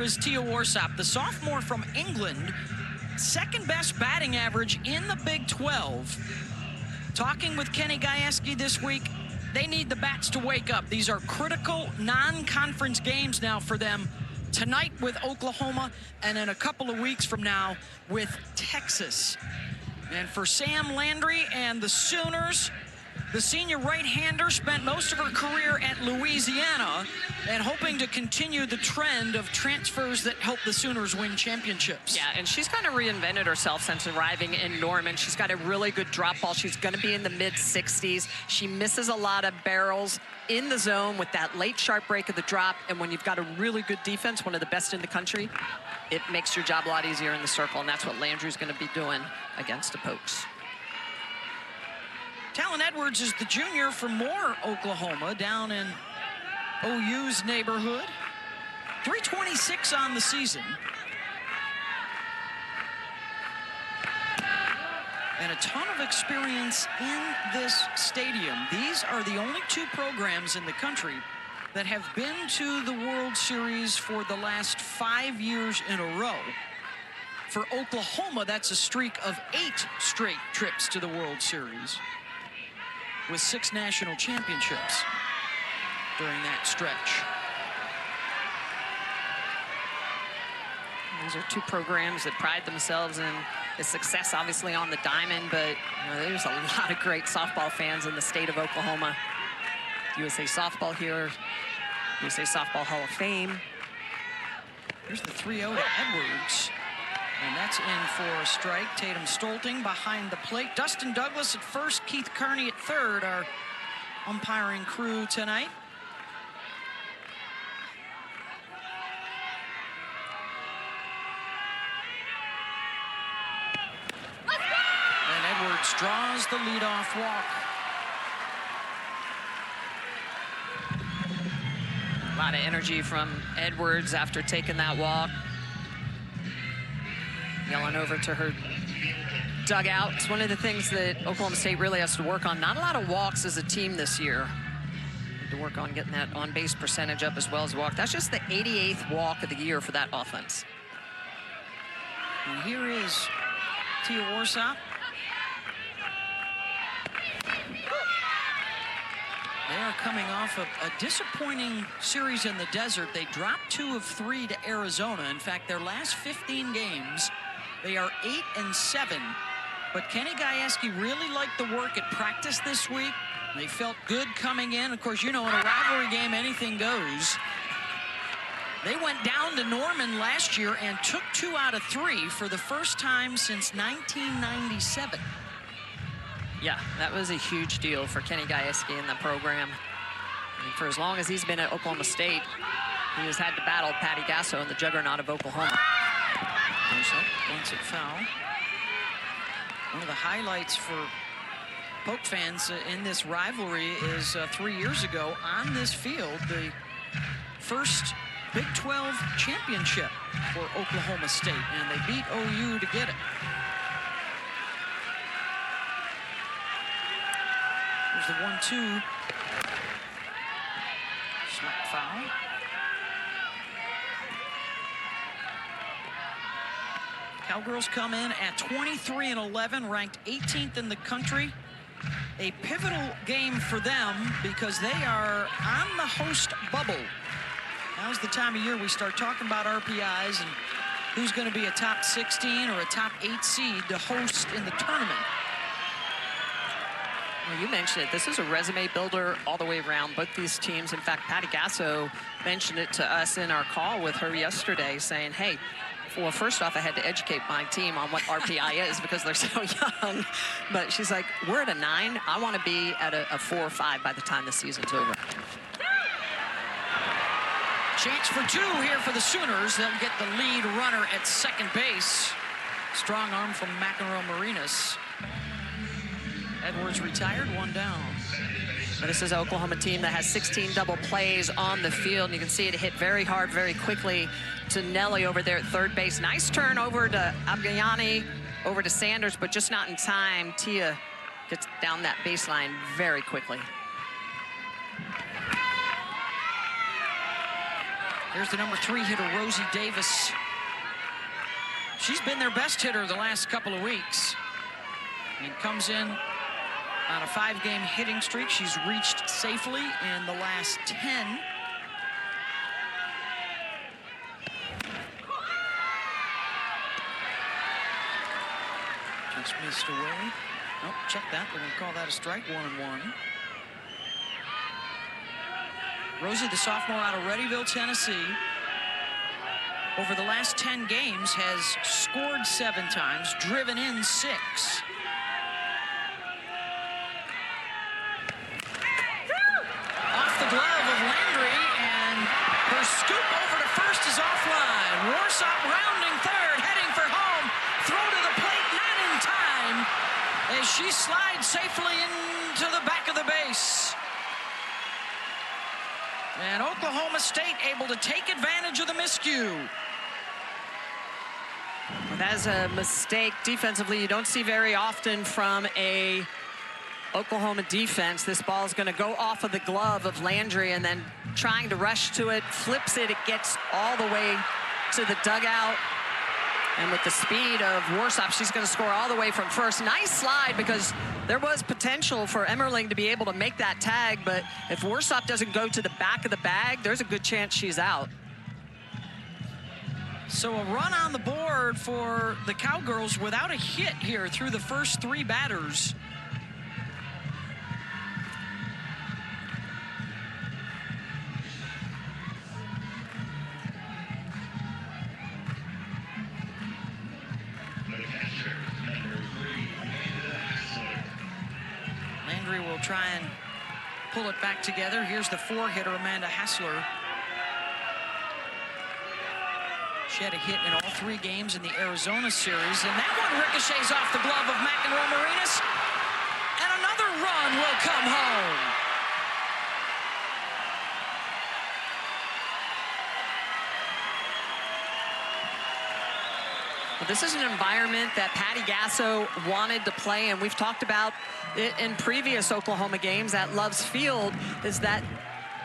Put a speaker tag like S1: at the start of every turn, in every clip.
S1: Is Tia Warsop, the sophomore from England, second best batting average in the Big 12. Talking with Kenny Gajewski this week, they need the bats to wake up. These are critical non-conference games now for them. Tonight with Oklahoma, and in a couple of weeks from now with Texas. And for Sam Landry and the Sooners, the senior right-hander spent most of her career at Louisiana and hoping to continue the trend of transfers that help the Sooners win championships.
S2: Yeah, and she's kind of reinvented herself since arriving in Norman. She's got a really good drop ball. She's going to be in the mid-60s. She misses a lot of barrels in the zone with that late sharp break of the drop. And when you've got a really good defense, one of the best in the country, it makes your job a lot easier in the circle. And that's what Landry's going to be doing against the Pokes.
S1: Talon Edwards is the junior from Moore, Oklahoma, down in OU's neighborhood. 326 on the season. And a ton of experience in this stadium. These are the only two programs in the country that have been to the World Series for the last 5 years in a row. For Oklahoma, that's a streak of 8 straight trips to the World Series, with 6 national championships during that stretch.
S2: These are two programs that pride themselves in the success, obviously, on the diamond, but you know, there's a lot of great softball fans in the state of Oklahoma. USA Softball here, USA Softball Hall of Fame.
S1: Here's the 3-0 to Edwards. And that's in for a strike. Tatum Stolting behind the plate. Dustin Douglas at first, Keith Kearney at third, our umpiring crew tonight. And Edwards draws the leadoff walk.
S2: A lot of energy from Edwards after taking that walk. Yelling over to her dugout. It's one of the things that Oklahoma State really has to work on. Not a lot of walks as a team this year. Need to work on getting that on-base percentage up as well as walk. That's just the 88th walk of the year for that offense.
S1: And here is Tia Warsop. They are coming off of a disappointing series in the desert. They dropped 2 of 3 to Arizona. In fact, their last 15 games, they are 8-7. But Kenny Gajewski really liked the work at practice this week. They felt good coming in. Of course, you know, in a rivalry game, anything goes. They went down to Norman last year and took 2 out of 3 for the first time since 1997.
S2: Yeah, that was a huge deal for Kenny Gajewski in the program. And for as long as he's been at Oklahoma State, he has had to battle Patty Gasso in the juggernaut of Oklahoma.
S1: Once it foul. One of the highlights for Poke fans in this rivalry is 3 years ago on this field, the first Big 12 championship for Oklahoma State, and they beat OU to get it. Here's the 1-2. Smack foul. Cowgirls come in at 23-11, ranked 18th in the country. A pivotal game for them because they are on the host bubble. Now's the time of year we start talking about RPIs and who's going to be a top 16 or a top 8 seed to host in the tournament.
S2: Well, you mentioned it. This is a resume builder all the way around, both these teams. In fact, Patty Gasso mentioned it to us in our call with her yesterday, saying, hey, well, first off, I had to educate my team on what RPI is because they're so young. But she's like, we're at a 9. I want to be at a 4 or 5 by the time the season's over.
S1: Chance for 2 here for the Sooners. They'll get the lead runner at second base. Strong arm from McEnroe Marinas. Edwards retired, 1 down.
S2: But this is an Oklahoma team that has 16 double plays on the field. And you can see it hit very hard, very quickly to Nelly over there at third base. Nice turn over to Abgayani, over to Sanders, but just not in time. Tia gets down that baseline very quickly.
S1: Here's the number 3 hitter, Rosie Davis. She's been their best hitter the last couple of weeks. And comes in on a 5-game hitting streak. She's reached safely in the last 10. Just missed away. Nope, check that. We're going to call that a strike, 1-1. Rosie, the sophomore out of Readyville, Tennessee, over the last 10 games has scored 7 times, driven in 6. Off the glove of Landry, and her scoop over to first is offline. Warsop rounding third, heading for home. Throw to the plate, not in time, as she slides safely into the back of the base. And Oklahoma State able to take advantage of the miscue.
S2: That is a mistake defensively you don't see very often from a Oklahoma defense. This ball is going to go off of the glove of Landry, and then trying to rush to it, flips it, it gets all the way to the dugout. And with the speed of Warsop, she's going to score all the way from first. Nice slide, because there was potential for Emmerling to be able to make that tag, but if Warsop doesn't go to the back of the bag, there's a good chance she's out.
S1: So a run on the board for the Cowgirls without a hit here through the first 3 batters. Landry will try and pull it back together. Here's the 4-hitter, Amanda Hassler. She had a hit in all 3 games in the Arizona series, and that one ricochets off the glove of McEnroe Marinas, and another run will come home.
S2: Well, this is an environment that Patty Gasso wanted to play, and we've talked about it in previous Oklahoma games at Love's Field, is that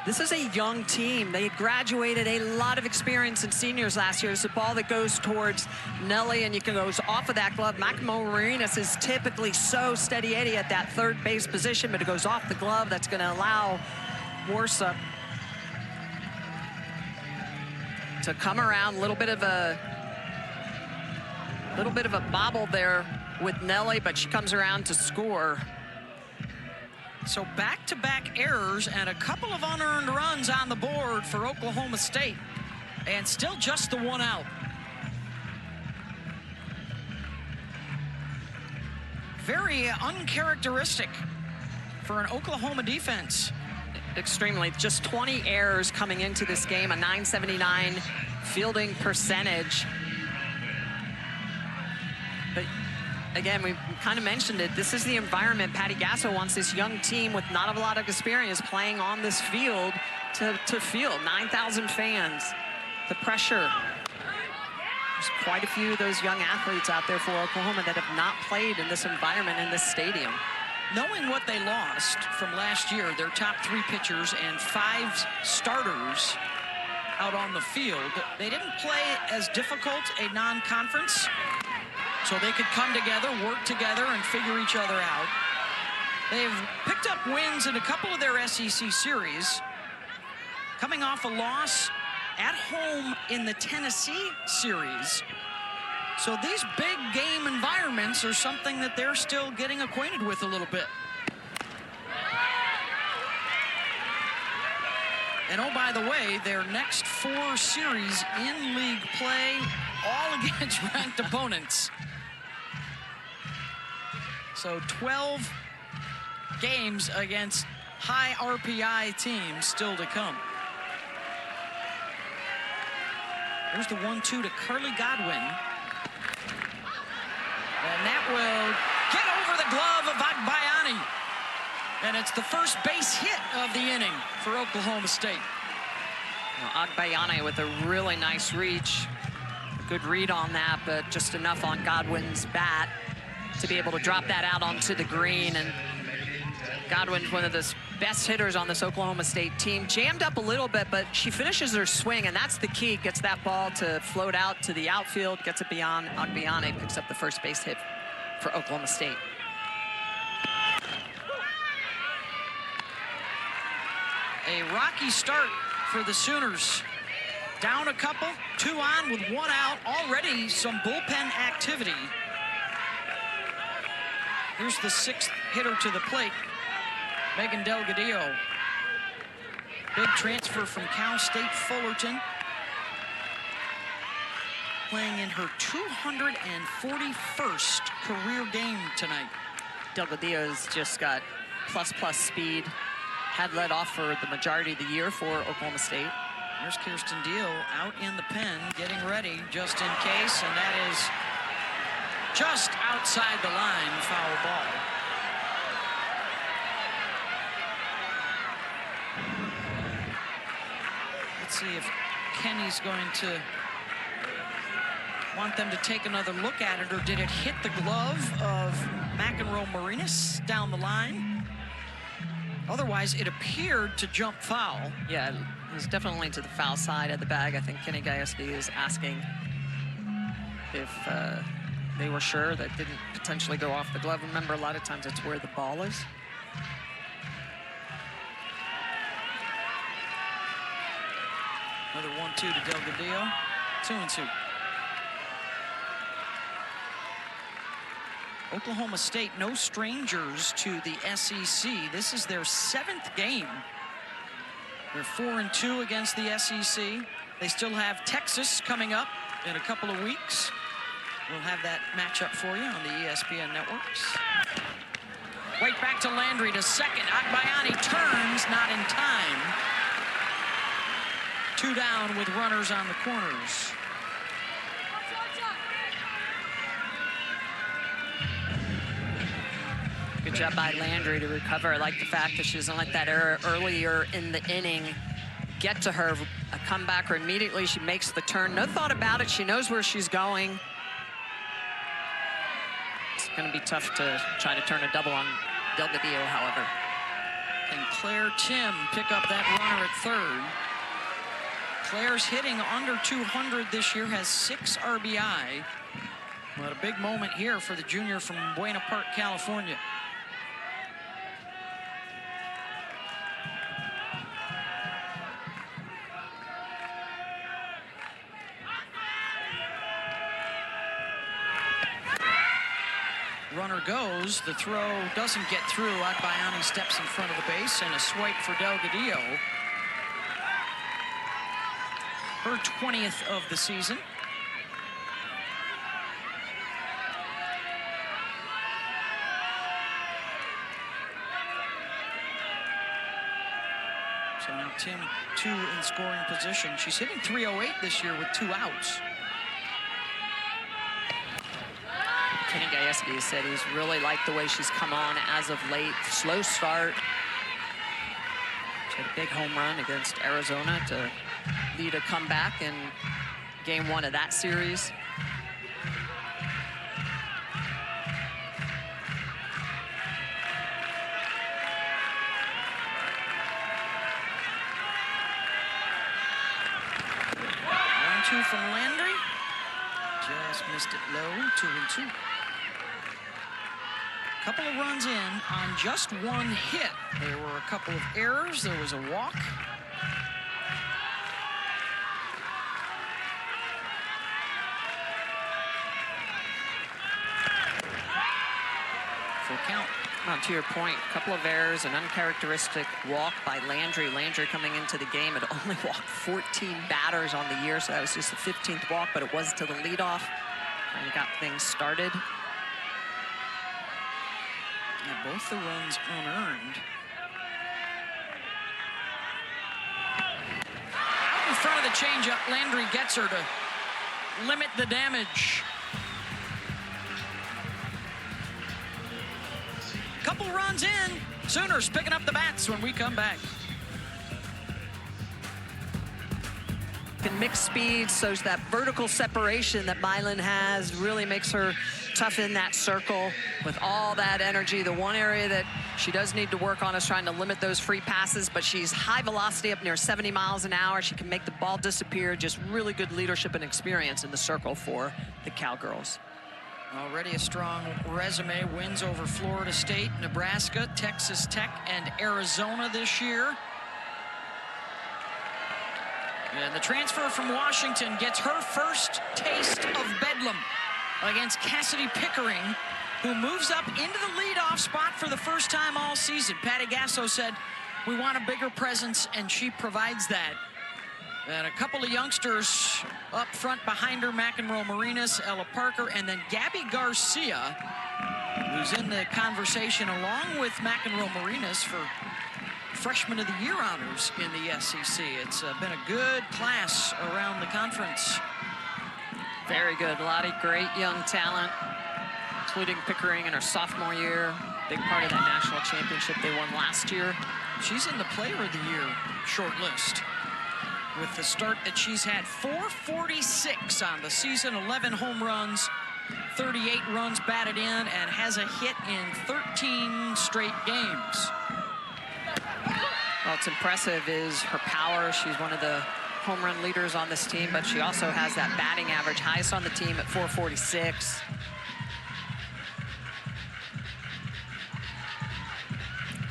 S2: this is a young team. They graduated a lot of experience in seniors last year. It's a ball that goes towards Nelly, and you can go off of that glove. McEnroe Marinas is typically so steady Eddie at that third base position, but it goes off the glove. That's going to allow Warsop to come around. A little bit of a bobble there with Nelly, but she comes around to score.
S1: So back-to-back errors and a couple of unearned runs on the board for Oklahoma State, and still just the 1 out. Very uncharacteristic for an Oklahoma defense.
S2: Extremely. Just 20 errors coming into this game, a .979 fielding percentage. But again, we kind of mentioned it. This is the environment Patty Gasso wants this young team with not a lot of experience playing on this field to field. 9,000 fans. The pressure. There's quite a few of those young athletes out there for Oklahoma that have not played in this environment, in this stadium.
S1: Knowing what they lost from last year, their top 3 pitchers and 5 starters out on the field, they didn't play as difficult a non-conference, so they could come together, work together, and figure each other out. They've picked up wins in a couple of their SEC series, coming off a loss at home in the Tennessee series. So these big game environments are something that they're still getting acquainted with a little bit. And oh, by the way, their next 4 series in league play, all against ranked opponents. So 12 games against high RPI teams still to come. There's the 1-2 to Carly Godwin. And that will get over the glove of Agbayani. And it's the first base hit of the inning for Oklahoma State.
S2: Well, Agbayani with a really nice reach. Good read on that, but just enough on Godwin's bat to be able to drop that out onto the green. And Godwin's one of the best hitters on this Oklahoma State team. Jammed up a little bit, but she finishes her swing, and that's the key. Gets that ball to float out to the outfield, gets it beyond Agbayani, picks up the first base hit for Oklahoma State.
S1: A rocky start for the Sooners. Down a couple, 2 on with 1 out. Already some bullpen activity. Here's the 6th hitter to the plate, Megan Delgadillo. Big transfer from Cal State Fullerton. Playing in her 241st career game tonight.
S2: Delgadillo's just got plus speed. Had led off for the majority of the year for Oklahoma State.
S1: There's Kirsten Deal out in the pen, getting ready just in case, and that is just outside the line, foul ball. Let's see if Kenny's going to want them to take another look at it, or did it hit the glove of McEnroe Marinas down the line? Otherwise, it appeared to jump foul.
S2: Yeah, it was definitely to the foul side of the bag. I think Kenny Gajewski is asking if they were sure that didn't potentially go off the glove. Remember, a lot of times it's where the ball is.
S1: Another 1-2 to Delgadillo. 2-2. Oklahoma State, no strangers to the SEC. This is their 7th game. They're 4-2 against the SEC. They still have Texas coming up in a couple of weeks. We'll have that matchup for you on the ESPN networks. Right back to Landry to second. Agbayani turns, not in time. 2 down with runners on the corners.
S2: Good job by Landry to recover. I like the fact that she doesn't let that error earlier in the inning get to her. A comebacker immediately, she makes the turn. No thought about it. She knows where she's going. It's going to be tough to try to turn a double on Delgadillo, however.
S1: Can Claire Tim pick up that runner at third? Claire's hitting under 200 this year, has 6 RBI. But a big moment here for the junior from Buena Park, California. Runner goes, the throw doesn't get through. Agbayani steps in front of the base, and a swipe for Delgadillo. Her 20th of the season. So now Tim, 2 in scoring position. She's hitting .308 this year with 2 outs.
S2: Kenny Gajewski said he's really liked the way she's come on as of late. Slow start. She had a big home run against Arizona to lead a comeback in game 1 of that series.
S1: Two from Landry. Just missed it low, 2-2. Couple of runs in on just 1 hit. There were a couple of errors. There was a walk. Full count.
S2: Well, to your point, a couple of errors, an uncharacteristic walk by Landry. Landry coming into the game had only walked 14 batters on the year, so that was just the 15th walk, but it was to the leadoff. And got things started.
S1: Yeah, both the runs unearned. Out in front of the changeup, Landry gets her to limit the damage. Couple runs in. Sooners picking up the bats when we come back.
S2: can mix speeds, so that vertical separation that Mylan has really makes her tough in that circle with all that energy. The one area that she does need to work on is trying to limit those free passes, but she's high velocity up near 70 miles an hour. She can make the ball disappear. Just really good leadership and experience in the circle for the Cowgirls.
S1: Already a strong resume, wins over Florida State, Nebraska, Texas Tech, and Arizona this year. And the transfer from Washington gets her first taste of Bedlam against Cassidy Pickering, who moves up into the leadoff spot for the first time all season. Patty Gasso said, we want a bigger presence, and she provides that. And a couple of youngsters up front behind her, McEnroe Marinas, Ella Parker, and then Gabby Garcia, who's in the conversation along with McEnroe Marinas for Freshman of the Year honors in the SEC. It's been a good class around the conference.
S2: Very good. A lot of great young talent, including Pickering in her sophomore year. Big part of that national championship they won last year.
S1: She's in the Player of the Year short list with the start that she's had. 446 on the season, 11 home runs, 38 runs batted in, and has a hit in 13 straight games.
S2: What's impressive is her power. She's one of the home run leaders on this team, but she also has that batting average, highest on the team at 446.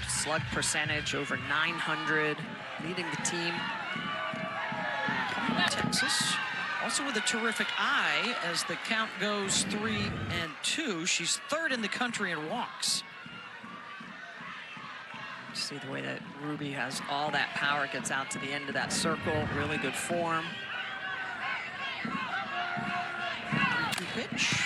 S2: Slug percentage over 900, leading the team.
S1: Texas, also with a terrific eye as the count goes 3-2. She's third in the country in walks.
S2: See the way that Ruby has all that power, gets out to the end of that circle. Really good form.
S1: 3-2 pitch.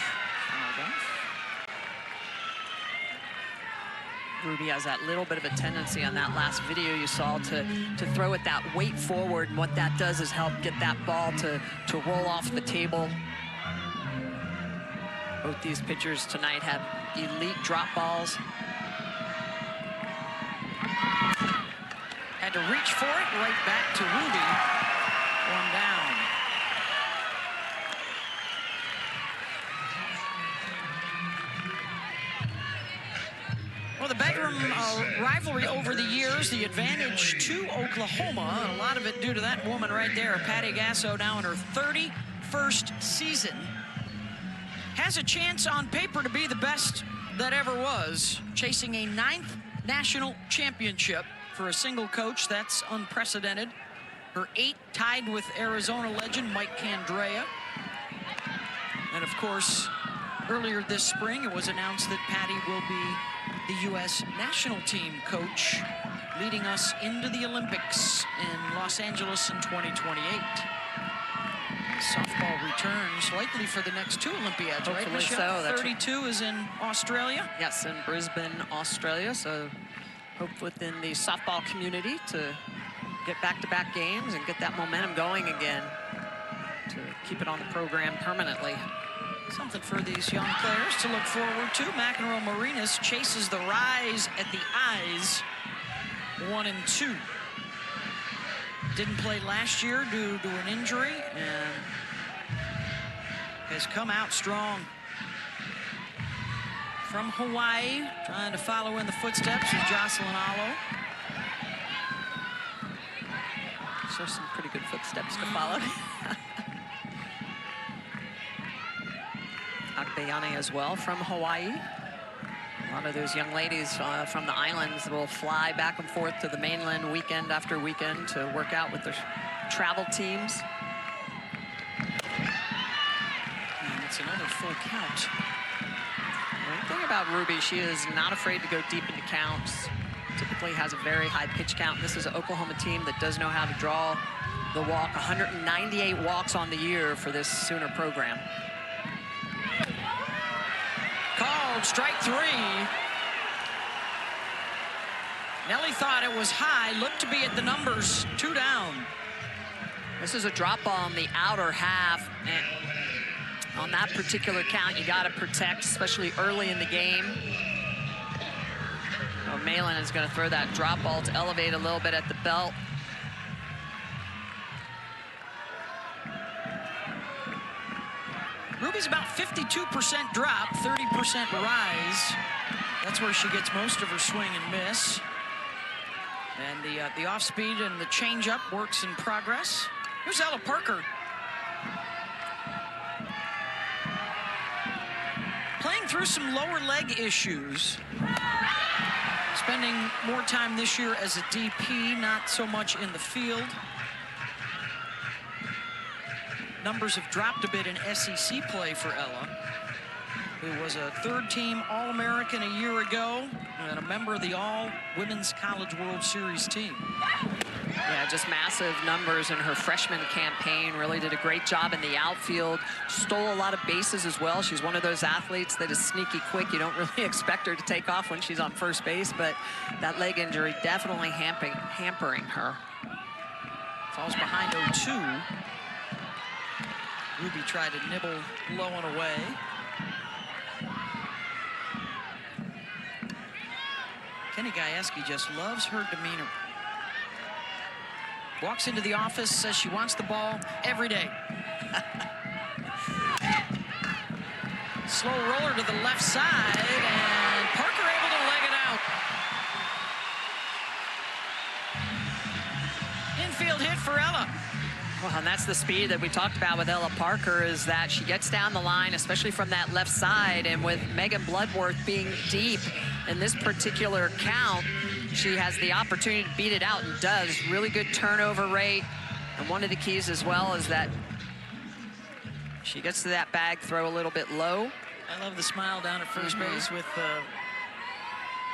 S2: Ruby has that little bit of a tendency on that last video you saw to throw it that weight forward, and what that does is help get that ball to roll off the table. Both these pitchers tonight have elite drop balls.
S1: Had to reach for it, right back to Ruby. One down. Well, the bedroom rivalry over the years, the advantage to Oklahoma, and a lot of it due to that woman right there, Patty Gasso, now in her 31st season. Has a chance on paper to be the best that ever was, chasing a 9th national championship. For a single coach, that's unprecedented. Her 8 tied with Arizona legend Mike Candrea. And of course, earlier this spring, it was announced that Patty will be the U.S. national team coach, leading us into the Olympics in Los Angeles in 2028. Softball returns likely for the next 2 Olympiads,
S2: hopefully,
S1: right, Michelle?
S2: so.
S1: 32 is in Australia?
S2: Yes, in Brisbane, Australia. So hope within the softball community to get back-to-back games and get that momentum going again to keep it on the program permanently.
S1: Something for these young players to look forward to. McEnroe Marinas chases the rise at the eyes, 1-2. Didn't play last year due to an injury and has come out strong. From Hawaii, trying to follow in the footsteps of Jocelyn Allo.
S2: So some pretty good footsteps to follow. Agbayane as well from Hawaii. A lot of those young ladies from the islands will fly back and forth to the mainland weekend after weekend to work out with their travel teams.
S1: And it's another full count.
S2: The thing about Ruby, she is not afraid to go deep into counts. Typically has a very high pitch count. This is an Oklahoma team that does know how to draw the walk. 198 walks on the year for this Sooner program.
S1: Called strike 3. Nelly thought it was high, looked to be at the numbers, 2 down.
S2: This is a drop ball on the outer half. And on that particular count, you got to protect, especially early in the game. Well, Malin is going to throw that drop ball to elevate a little bit at the belt.
S1: Ruby's about 52% drop, 30% rise. That's where she gets most of her swing and miss. And the off speed and the changeup works in progress. Here's Ella Parker. Playing through some lower leg issues. Spending more time this year as a DP, not so much in the field. Numbers have dropped a bit in SEC play for Ella, who was a third-team All-American a year ago and a member of the All-Women's College World Series team.
S2: Yeah, just massive numbers in her freshman campaign. Really did a great job in the outfield. Stole a lot of bases as well. She's one of those athletes that is sneaky quick. You don't really expect her to take off when she's on first base, but that leg injury definitely hampering her.
S1: Falls behind 0-2. Ruby tried to nibble low and away. Kenny Gajewski just loves her demeanor. Walks into the office, says she wants the ball every day. Slow roller to the left side, and Parker able to leg it out. Infield hit for Ella.
S2: Well, and that's the speed that we talked about with Ella Parker, is that she gets down the line, especially from that left side. And with Megan Bloodworth being deep in this particular count, she has the opportunity to beat it out and does. Really good turnover rate. And one of the keys as well is that she gets to that bag throw a little bit low.
S1: I love the smile down at first base with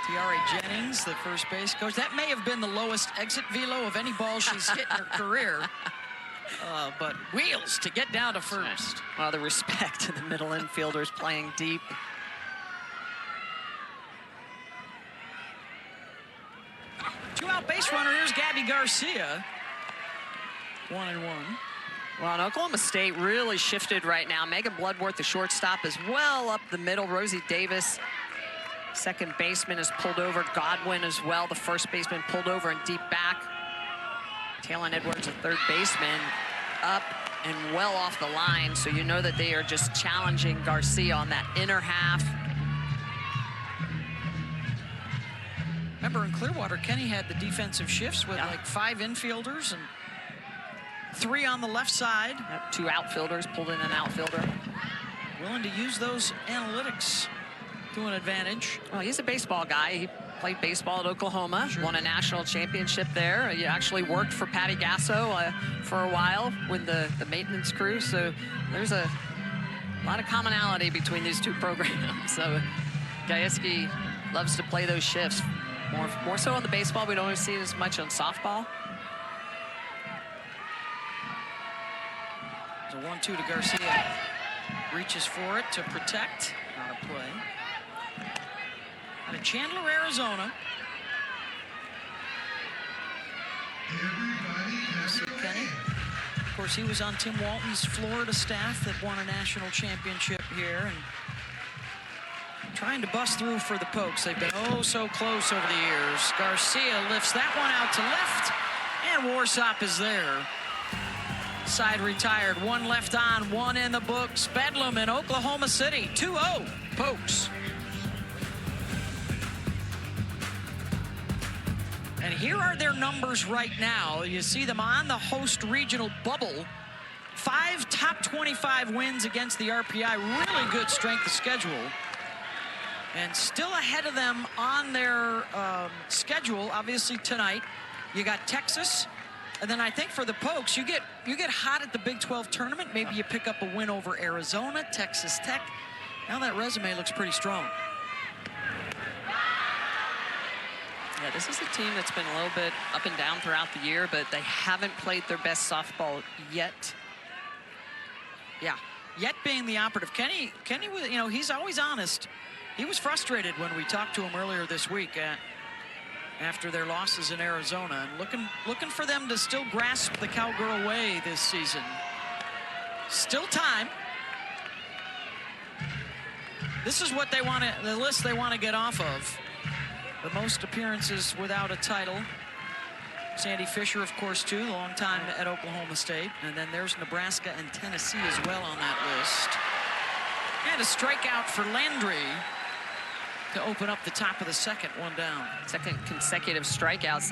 S1: Tiare Jennings, the first base coach. That may have been the lowest exit velo of any ball she's hit in her career. But wheels to get down to first.
S2: Well, the respect to the middle infielders playing deep.
S1: Two-out base runner. Here's Gabby Garcia. 1-1.
S2: Well, and Oklahoma State really shifted right now. Megan Bloodworth, the shortstop, is well up the middle. Rosie Davis, second baseman, is pulled over. Godwin as well, the first baseman, pulled over and deep back. Taylon Edwards, the third baseman, up and well off the line. So you know that they are just challenging Garcia on that inner half.
S1: Remember in Clearwater, Kenny had the defensive shifts with like 5 infielders and 3 on the left side.
S2: Yep, 2 outfielders, pulled in an outfielder.
S1: Willing to use those analytics to an advantage.
S2: Well, he's a baseball guy. He played baseball at Oklahoma, won a national championship there. He actually worked for Patty Gasso for a while with the maintenance crew. So there's a lot of commonality between these two programs. So Gajewski loves to play those shifts. More so on the baseball. We don't always see it as much on softball.
S1: It's a 1-2 to Garcia. Reaches for it to protect. Not a play. Out of Chandler, Arizona. Kenny. Of course, he was on Tim Walton's Florida staff that won a national championship here, and trying to bust through for the Pokes. They've been oh so close over the years. Garcia lifts that one out to left, and Warsop is there. Side retired, 1 left on, 1 in the books. Bedlam in Oklahoma City, 2-0 Pokes. And here are their numbers right now. You see them on the host regional bubble. 5 top 25 wins against the RPI. Really good strength of schedule. And still ahead of them on their schedule, obviously tonight. You got Texas, and then I think for the Pokes, you get hot at the Big 12 tournament. Maybe you pick up a win over Arizona, Texas Tech. Now that resume looks pretty strong.
S2: Yeah, this is a team that's been a little bit up and down throughout the year, but they haven't played their best softball yet.
S1: Yeah, yet being the operative. Kenny was, you know, he's always honest. He was frustrated when we talked to him earlier this week after their losses in Arizona, and looking for them to still grasp the Cowgirl way this season. Still time. This is what they want to, the list they want to get off of. The most appearances without a title. Sandy Fisher, of course, too, a long time at Oklahoma State. And then there's Nebraska and Tennessee as well on that list. And a strikeout for Landry to open up the top of the second, 1 down.
S2: Second consecutive strikeout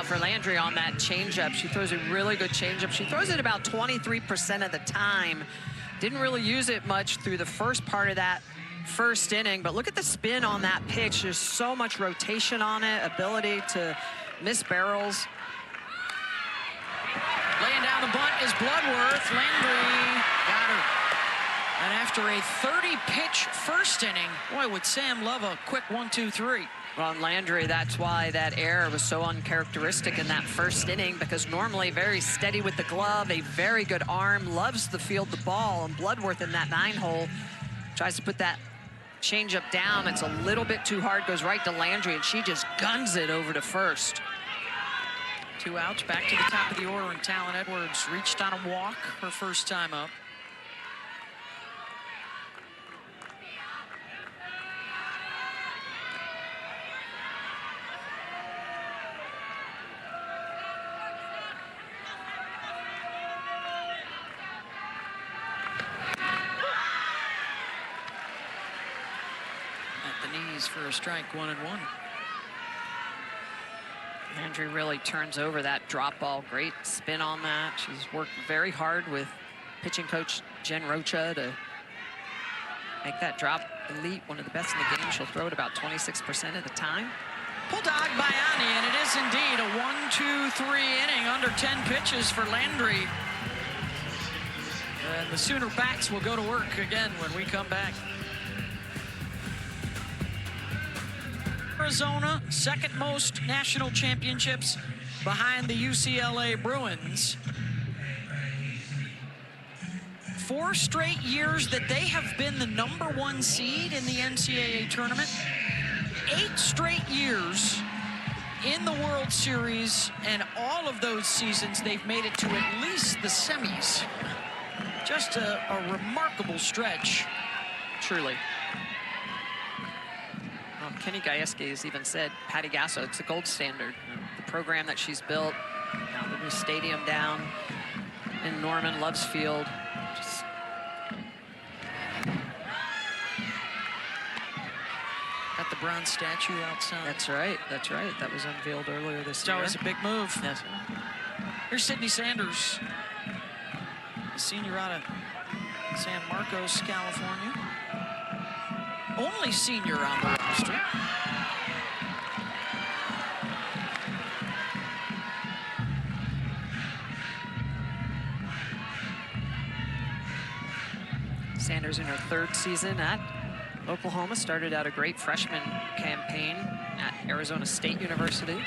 S2: for Landry on that changeup. She throws a really good changeup. She throws it about 23% of the time. Didn't really use it much through the first part of that first inning, but look at the spin on that pitch. There's so much rotation on it, ability to miss barrels.
S1: Laying down the bunt is Bloodworth. Landry got her. And after a 30-pitch first inning, boy, would Sam love a quick 1-2-3.
S2: Well, on Landry, that's why that error was so uncharacteristic in that first inning, because normally very steady with the glove, a very good arm, loves to field the ball, and Bloodworth in that 9-hole tries to put that changeup down. It's a little bit too hard, goes right to Landry, and she just guns it over to first.
S1: 2 outs, back to the top of the order, and Talon Edwards reached on a walk her first time up. For a strike, 1-1.
S2: Landry really turns over that drop ball. Great spin on that. She's worked very hard with pitching coach Jen Rocha to make that drop elite, one of the best in the game. She'll throw it about 26% of the time.
S1: Pulled to Agbayani, and it is indeed a 1-2-3 inning, under 10 pitches for Landry. And the Sooner bats will go to work again when we come back. Arizona, second most national championships behind the UCLA Bruins. 4 straight years that they have been the #1 seed in the NCAA tournament. 8 straight years in the World Series, and all of those seasons they've made it to at least the semis. Just a remarkable stretch.
S2: Truly. Kenny Gajewski has even said, Patty Gasso, it's the gold standard. The program that she's built, now the new stadium down in Norman, Loves Field. Just...
S1: Got the bronze statue outside.
S2: That's right, that's right. That was unveiled earlier this year.
S1: That was a big move.
S2: Yes.
S1: Here's Sydney Sanders, a senior out of San Marcos, California. Only senior on the roster.
S2: Sanders in her 3rd season at Oklahoma, started out a great freshman campaign at Arizona State University.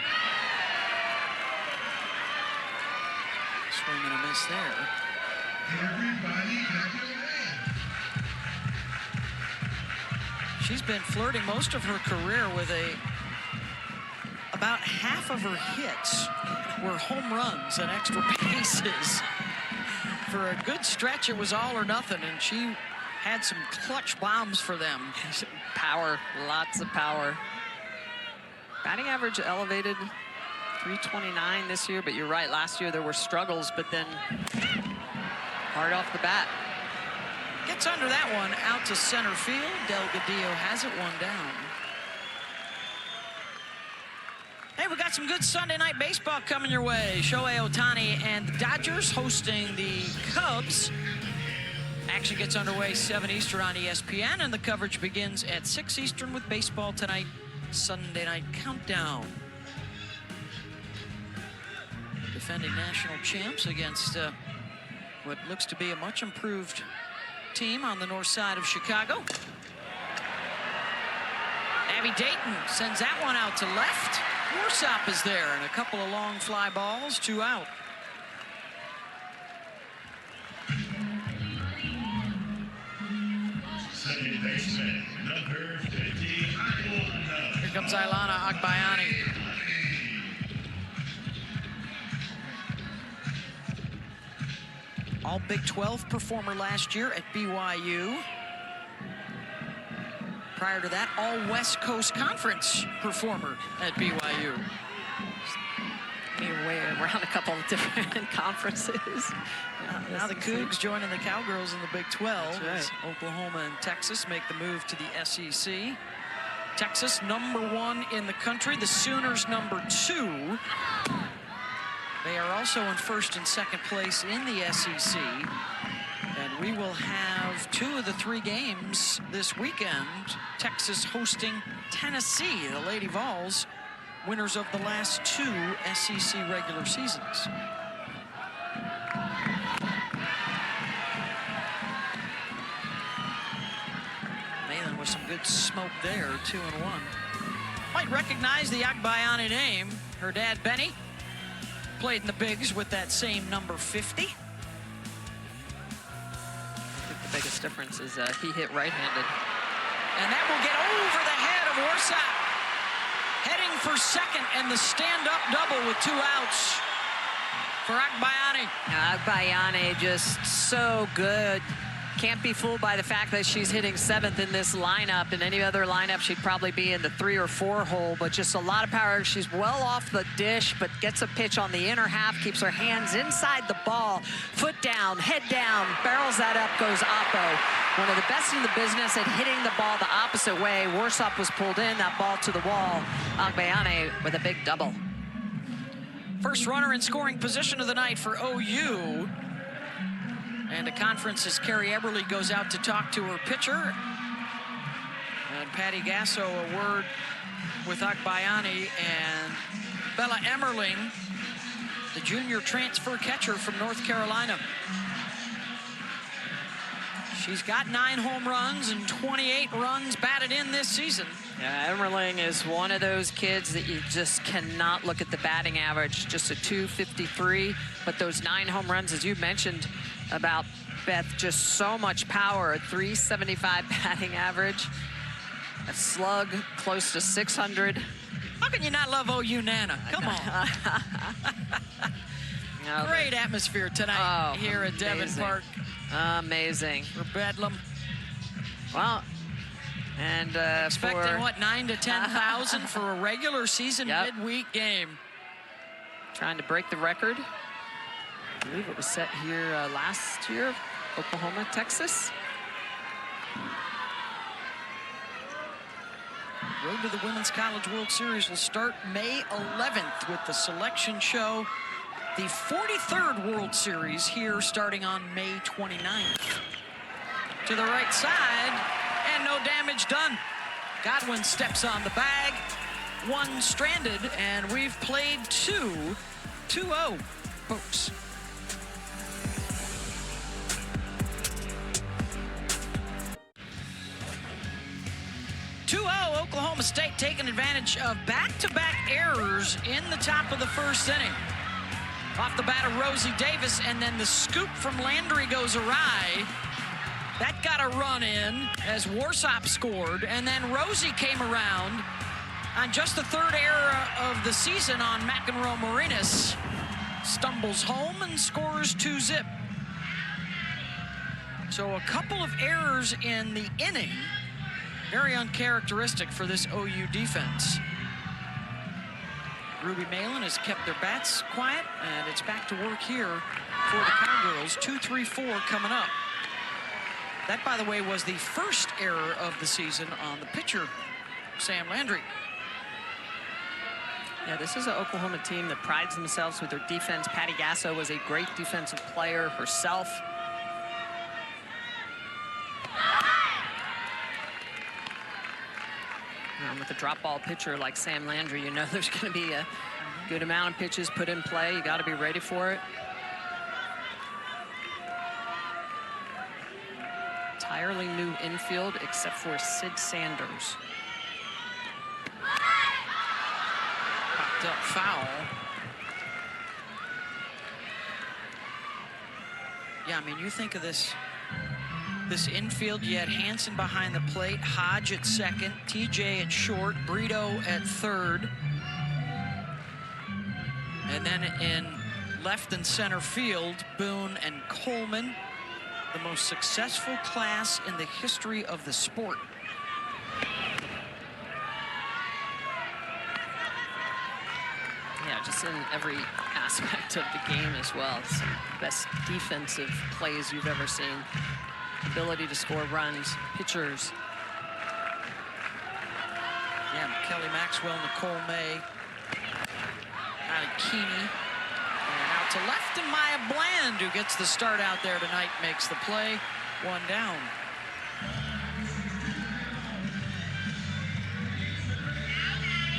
S1: Swing and a miss there. She's been flirting most of her career with about half of her hits were home runs and extra bases. For a good stretch, it was all or nothing, and she had some clutch bombs for them.
S2: Power, lots of power. Batting average elevated, 329 this year, but you're right, last year there were struggles, but then hard off the bat.
S1: Gets under that one, out to center field. Delgadillo has it, 1 down. Hey, we got some good Sunday night baseball coming your way. Shohei Ohtani and the Dodgers hosting the Cubs. Action gets underway 7 Eastern on ESPN, and the coverage begins at 6 Eastern with baseball tonight. Sunday night countdown. Defending national champs against what looks to be a much improved team on the north side of Chicago. Abby Dayton sends that one out to left. Warsop is there, and a couple of long fly balls, 2 out.
S3: Second baseman, number 51.
S1: Here comes Ailana Agbayani. All Big 12 performer last year at BYU. Prior to that, all West Coast Conference performer at BYU.
S2: me way around a couple of different conferences.
S1: Now the Cougs joining the Cowgirls in the Big 12.
S2: That's right.
S1: As Oklahoma and Texas make the move to the SEC. Texas #1 in the country. The Sooners #2. They are also in first and second place in the SEC. And we will have 2 of the 3 games this weekend. Texas hosting Tennessee, the Lady Vols, winners of the last 2 SEC regular seasons. Malin with some good smoke there, 2-1. Might recognize the Agbayani name. Her dad, Benny, played in the Bigs with that same number 50.
S2: I think the biggest difference is he hit right-handed.
S1: And that will get over the head of Warsaw. Heading for second, and the stand-up double with 2 outs for Agbayani.
S2: Agbayani just so good. Can't be fooled by the fact that she's hitting 7th in this lineup. In any other lineup, she'd probably be in the 3 or 4 hole, but just a lot of power. She's well off the dish, but gets a pitch on the inner half, keeps her hands inside the ball, foot down, head down, barrels that up, goes Oppo. One of the best in the business at hitting the ball the opposite way. Warsop was pulled in, that ball to the wall. Agbayani with a big double.
S1: First runner in scoring position of the night for OU. And a conference as Carrie Eberle goes out to talk to her pitcher. And Patty Gasso, a word with Agbayani, and Bella Emmerling, the junior transfer catcher from North Carolina. She's got 9 home runs and 28 runs batted in this season.
S2: Yeah, Emmerling is one of those kids that you just cannot look at the batting average, just a .253, but those 9 home runs, as you mentioned about Beth, just so much power, a .375 batting average, a slug close to 600.
S1: How can you not love OU Nana? Come on.
S2: No,
S1: Great atmosphere tonight here at Devon Park
S2: Amazing.
S1: for Bedlam.
S2: Well, and
S1: Expecting, what, 9,000 to 10,000 for a regular season midweek game.
S2: Trying to break the record. I believe it was set here last year, Oklahoma, Texas.
S1: Road to the Women's College World Series will start May 11th with the selection show. The 43rd World Series here starting on May 29th. To the right side, and no damage done. Godwin steps on the bag, 1 stranded, and we've played 2, 2-0, folks. Oklahoma State taking advantage of back-to-back errors in the top of the first inning. Off the bat of Rosie Davis, and then the scoop from Landry goes awry. That got a run in as Warsop scored, and then Rosie came around on just the 3rd error of the season on McEnroe Marinas. Stumbles home and scores 2-zip. So a couple of errors in the inning. Very uncharacteristic for this OU defense. Ruby Malin has kept their bats quiet, and it's back to work here for the Cowgirls. 2-3-4 coming up. That, by the way, was the first error of the season on the pitcher, Sam Landry.
S2: Yeah, this is an Oklahoma team that prides themselves with their defense. Patty Gasso was a great defensive player herself. With a drop ball pitcher like Sam Landry, you know there's going to be a good amount of pitches put in play. You got to be ready for it. Entirely new infield except for Sid Sanders.
S1: Popped up foul. Yeah, I mean, you think of this infield, you had Hansen behind the plate, Hodge at second, TJ at short, Brito at 3rd. And then in left and center field, Boone and Coleman, the most successful class in the history of the sport.
S2: Yeah, just in every aspect of the game as well. Some of the best defensive plays you've ever seen. Ability to score runs, pitchers.
S1: Yeah, Kelly Maxwell, Nicole May, Ali Keeney. And out to left, and Maya Bland, who gets the start out there tonight, makes the play. 1 down.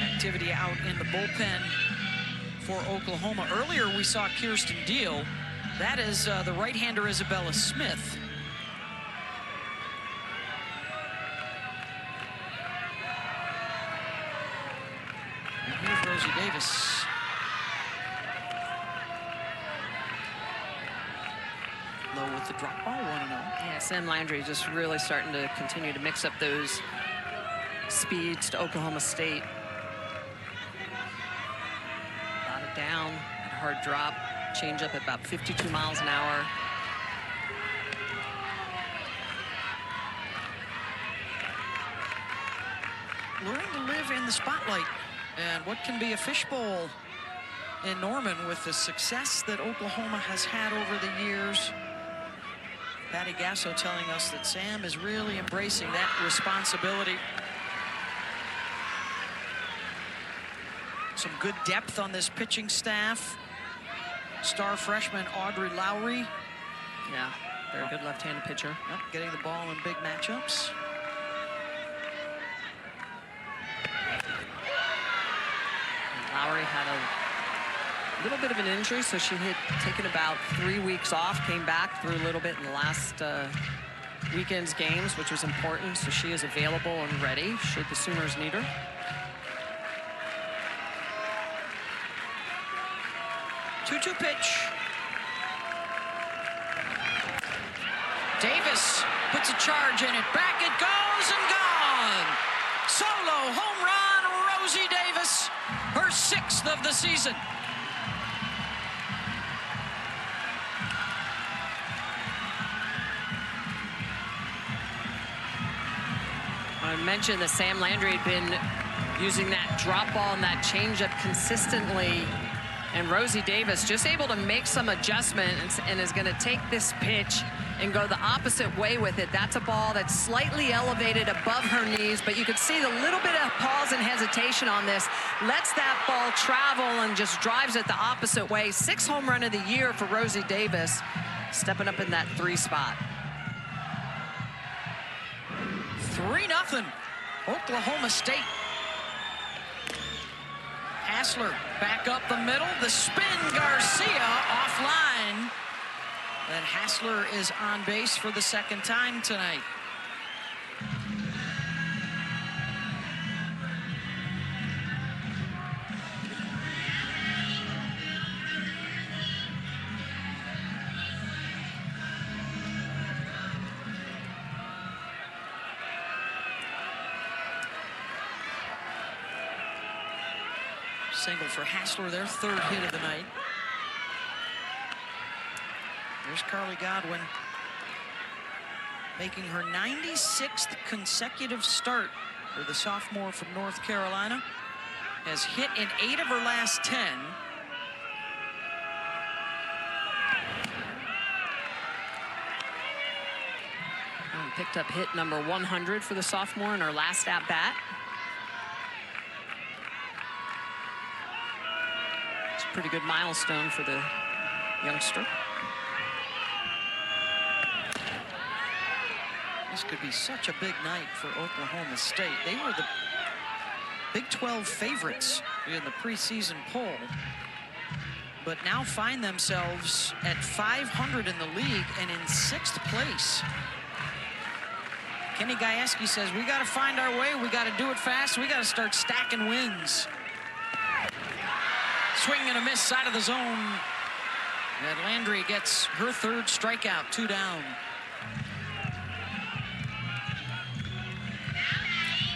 S1: Activity out in the bullpen for Oklahoma. Earlier, we saw Kirsten Deal. That is the right-hander Isabella Smith. And here's Rosie Davis. Low with the drop ball, 1-0.
S2: Yeah, Sam Landry just really starting to continue to mix up those speeds to Oklahoma State. Got it down, hard drop, change up at about 52 miles an hour.
S1: Learning to live in the spotlight, and what can be a fishbowl in Norman with the success that Oklahoma has had over the years. Patty Gasso telling us that Sam is really embracing that responsibility. Some good depth on this pitching staff. Star freshman Audrey Lowry.
S2: Yeah, very good left-handed pitcher.
S1: Yep, getting the ball in big matchups.
S2: Lowry had a little bit of an injury, so she had taken about 3 weeks off, came back through a little bit in the last weekend's games, which was important, so she is available and ready should the Sooners need her.
S1: Two-two pitch. Davis puts a charge in it. Back it goes and gone. Solo home run, Rosie Davis. Her 6th of the season.
S2: I mentioned that Sam Landry had been using that drop ball and that changeup consistently. And Rosie Davis just able to make some adjustments and is going to take this pitch and go the opposite way with it. That's a ball that's slightly elevated above her knees, but you could see the little bit of pause and hesitation on this. Lets that ball travel and just drives it the opposite way. 6th home run of the year for Rosie Davis, stepping up in that 3 spot.
S1: 3-0, Oklahoma State. Hassler back up the middle. The spin, Garcia offline. And Hassler is on base for the 2nd time tonight. Single for Hassler, their 3rd hit of the night. There's Carly Godwin making her 96th consecutive start for the sophomore from North Carolina. Has hit in 8 of her last 10.
S2: Picked up hit number 100 for the sophomore in her last at-bat. It's a pretty good milestone for the youngster.
S1: This could be such a big night for Oklahoma State. They were the Big 12 favorites in the preseason poll, but now find themselves at 500 in the league and in 6th place. Kenny Gajewski says, we got to find our way. We got to do it fast. We got to start stacking wins. Swing and a miss, side of the zone. And Landry gets her 3rd strikeout, 2 down.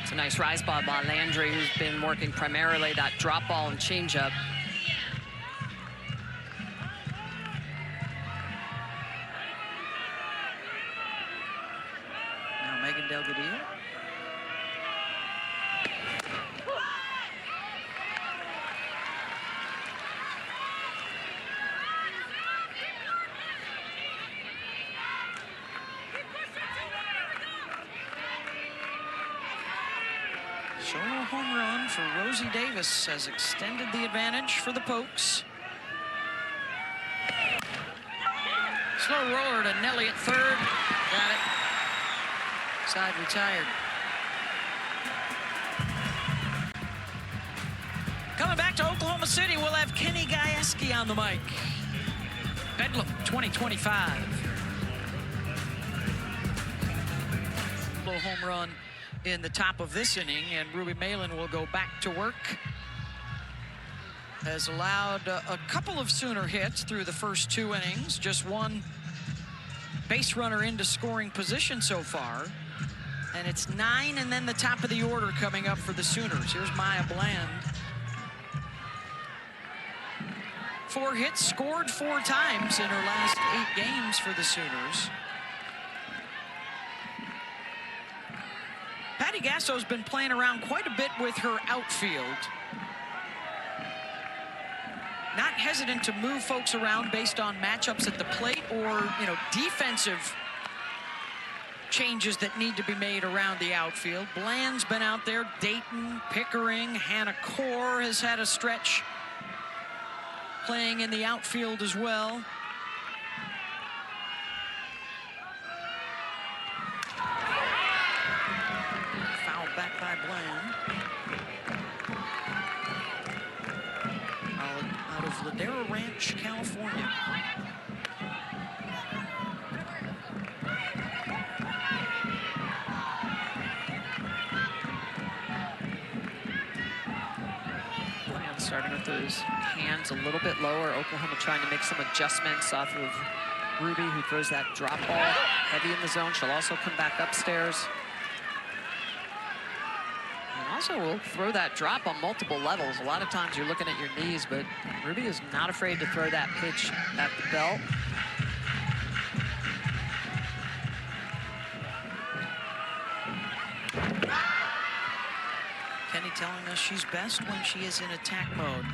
S2: It's a nice rise ball by Landry, who's been working primarily that drop ball and changeup.
S1: Now Megan Delgadillo. Solo home run for Rosie Davis has extended the advantage for the Pokes. Slow roller to Nelly at third. Got it. Side retired. Coming back to Oklahoma City, we'll have Kenny Gajewski on the mic. Bedlam 2025. Little home run in the top of this inning, and Ruby Malin will go back to work. Has allowed a couple of Sooner hits through the first 2 innings. Just one base runner into scoring position so far. And it's 9 and then the top of the order coming up for the Sooners. Here's Maya Bland. 4 hits, scored 4 times in her last 8 games for the Sooners. Patty Gasso's been playing around quite a bit with her outfield. Not hesitant to move folks around based on matchups at the plate or, defensive changes that need to be made around the outfield. Bland's been out there. Dayton, Pickering, Hannah Core has had a stretch playing in the outfield as well. Fouled back by Bland. Out of Ladera Ranch, California.
S2: Bland starting with those hands a little bit lower. Oklahoma trying to make some adjustments off of Ruby, who throws that drop ball heavy in the zone. She'll also come back upstairs. Also will throw that drop on multiple levels. A lot of times you're looking at your knees, but Ruby is not afraid to throw that pitch at the belt.
S1: Kenny telling us she's best when she is in attack mode.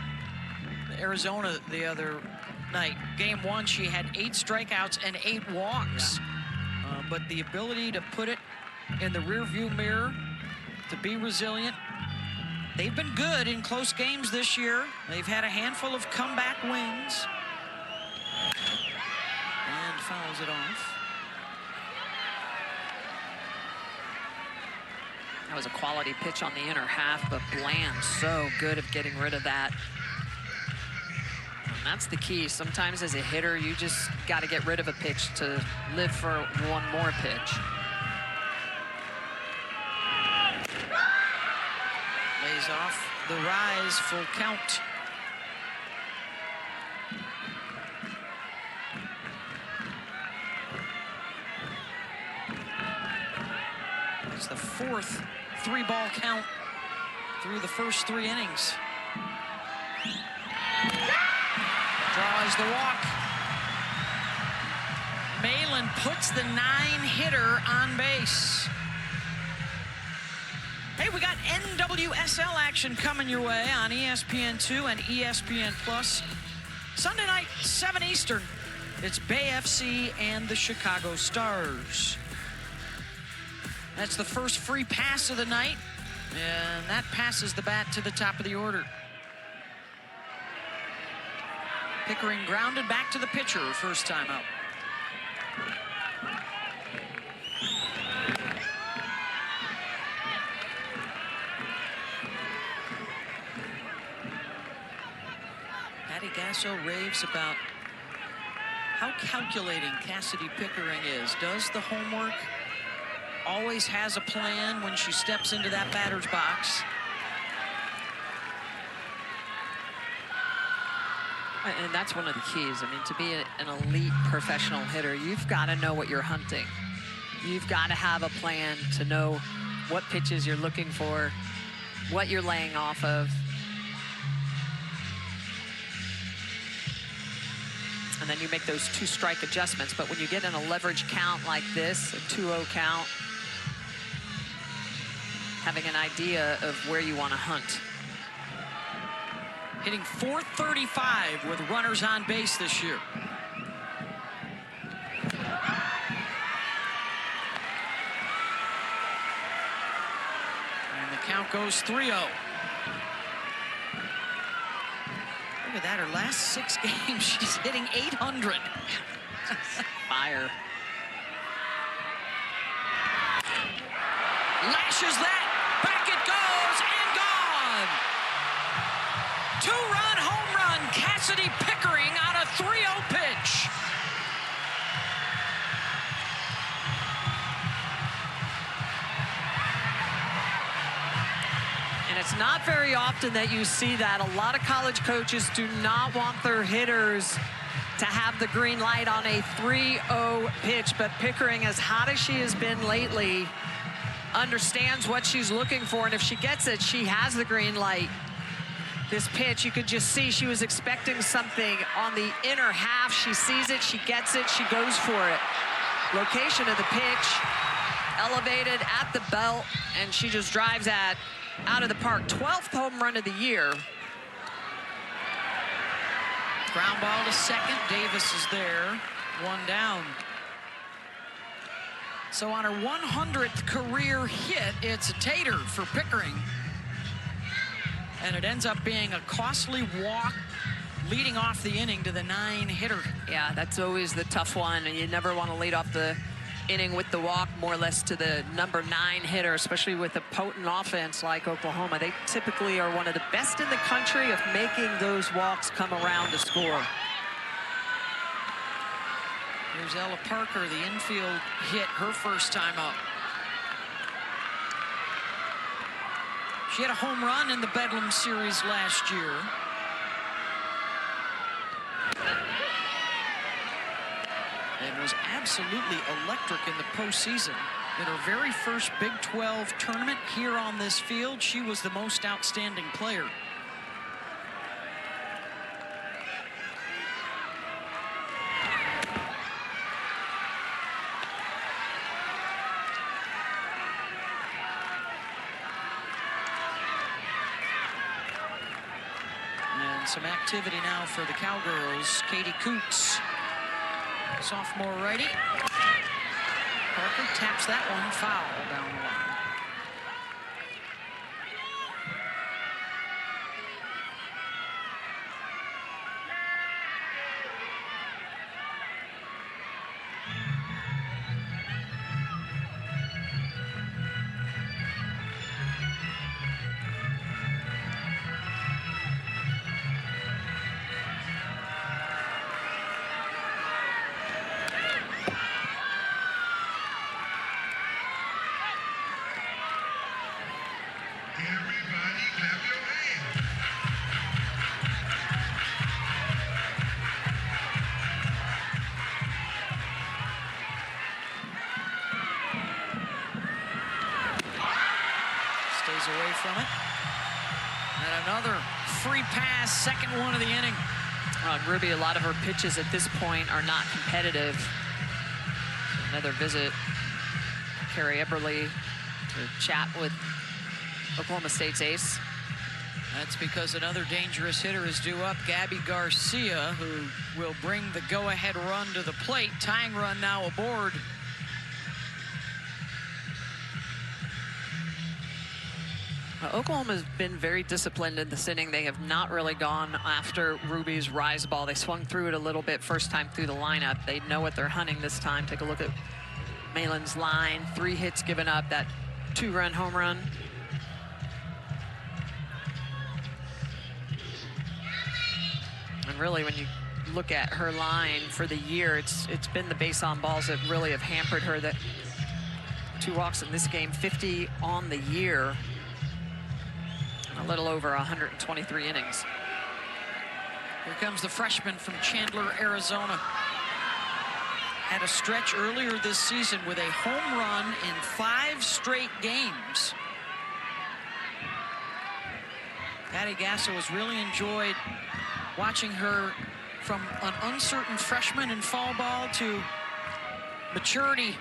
S1: Arizona the other night, game 1, she had 8 strikeouts and 8 walks. But the ability to put it in the rearview mirror, to be resilient. They've been good in close games this year. They've had a handful of comeback wins. And fouls it off.
S2: That was a quality pitch on the inner half, but Bland so good at getting rid of that. And that's the key. Sometimes as a hitter, you just got to get rid of a pitch to live for one more pitch.
S1: Lays off the rise, full count. It's the 4th 3-ball count through the first 3 innings. Draws the walk. Malin puts the 9-hitter on base. Hey, we got NWSL action coming your way on ESPN2 and ESPN Plus. Sunday night, 7 Eastern. It's Bay FC and the Chicago Stars. That's the first free pass of the night, and that passes the bat to the top of the order. Pickering grounded back to the pitcher, first time out. Patty Gasso raves about how calculating Cassidy Pickering is. Does the homework, always has a plan when she steps into that batter's box.
S2: And that's one of the keys. I mean, to be an elite professional hitter, you've got to know what you're hunting. You've got to have a plan to know what pitches you're looking for, what you're laying off of. And then you make those 2-strike adjustments. But when you get in a leverage count like this, a 2-0 count, having an idea of where you want to hunt.
S1: Hitting .435 with runners on base this year. And the Count goes 3-0. Look at that, her last 6 games, she's hitting 800.
S2: Fire.
S1: Lashes that, back it goes, and gone. 2-run home run, Cassidy Pickering on a 3-0 pitch.
S2: And it's not very often that you see that. A lot of college coaches do not want their hitters to have the green light on a 3-0 pitch, but Pickering, as hot as she has been lately, understands what she's looking for, and if she gets it, she has the green light. This pitch, you could just see she was expecting something on the inner half. She sees it, she gets it, she goes for it. Location of the pitch, elevated at the belt, and she just drives that out of the park. 12th home run of the year.
S1: Ground ball to second. Davis is there. 1 down. So on her 100th career hit, it's a tater for Pickering. And it ends up being a costly walk leading off the inning to the 9-hitter.
S2: Yeah, that's always the tough one, and you never want to lead off the inning with the walk, more or less to the number 9 hitter, especially with a potent offense like Oklahoma. They typically are one of the best in the country of making those walks come around to score.
S1: Here's Ella Parker, the infield hit her first time up. She had a home run in the Bedlam series last year. And was absolutely electric in the postseason. In her very first Big 12 tournament here on this field, she was the most outstanding player. And some activity now for the Cowgirls. Katie Coots, sophomore righty. Parker taps that one foul down the line.
S3: Everybody clap your hands.
S1: Stays away from it. And another free pass, second one of the inning.
S2: Ruby, a lot of her pitches at this point are not competitive. Another visit, Carrie Eberly to chat with Oklahoma State's ace.
S1: That's because another dangerous hitter is due up, Gabby Garcia, who will bring the go-ahead run to the plate. Tying run now aboard.
S2: Oklahoma's been very disciplined in this inning. They have not really gone after Ruby's rise ball. They swung through it a little bit first time through the lineup. They know what they're hunting this time. Take a look at Malin's line. 3 hits given up, that 2-run home run. And really, when you look at her line for the year, it's been the base on balls that really have hampered her. That 2 walks in this game, 50 on the year. A little over 123 innings.
S1: Here comes the freshman from Chandler, Arizona. Had a stretch earlier this season with a home run in 5 straight games. Patty Gasso has really enjoyed watching her from an uncertain freshman in fall ball to maturity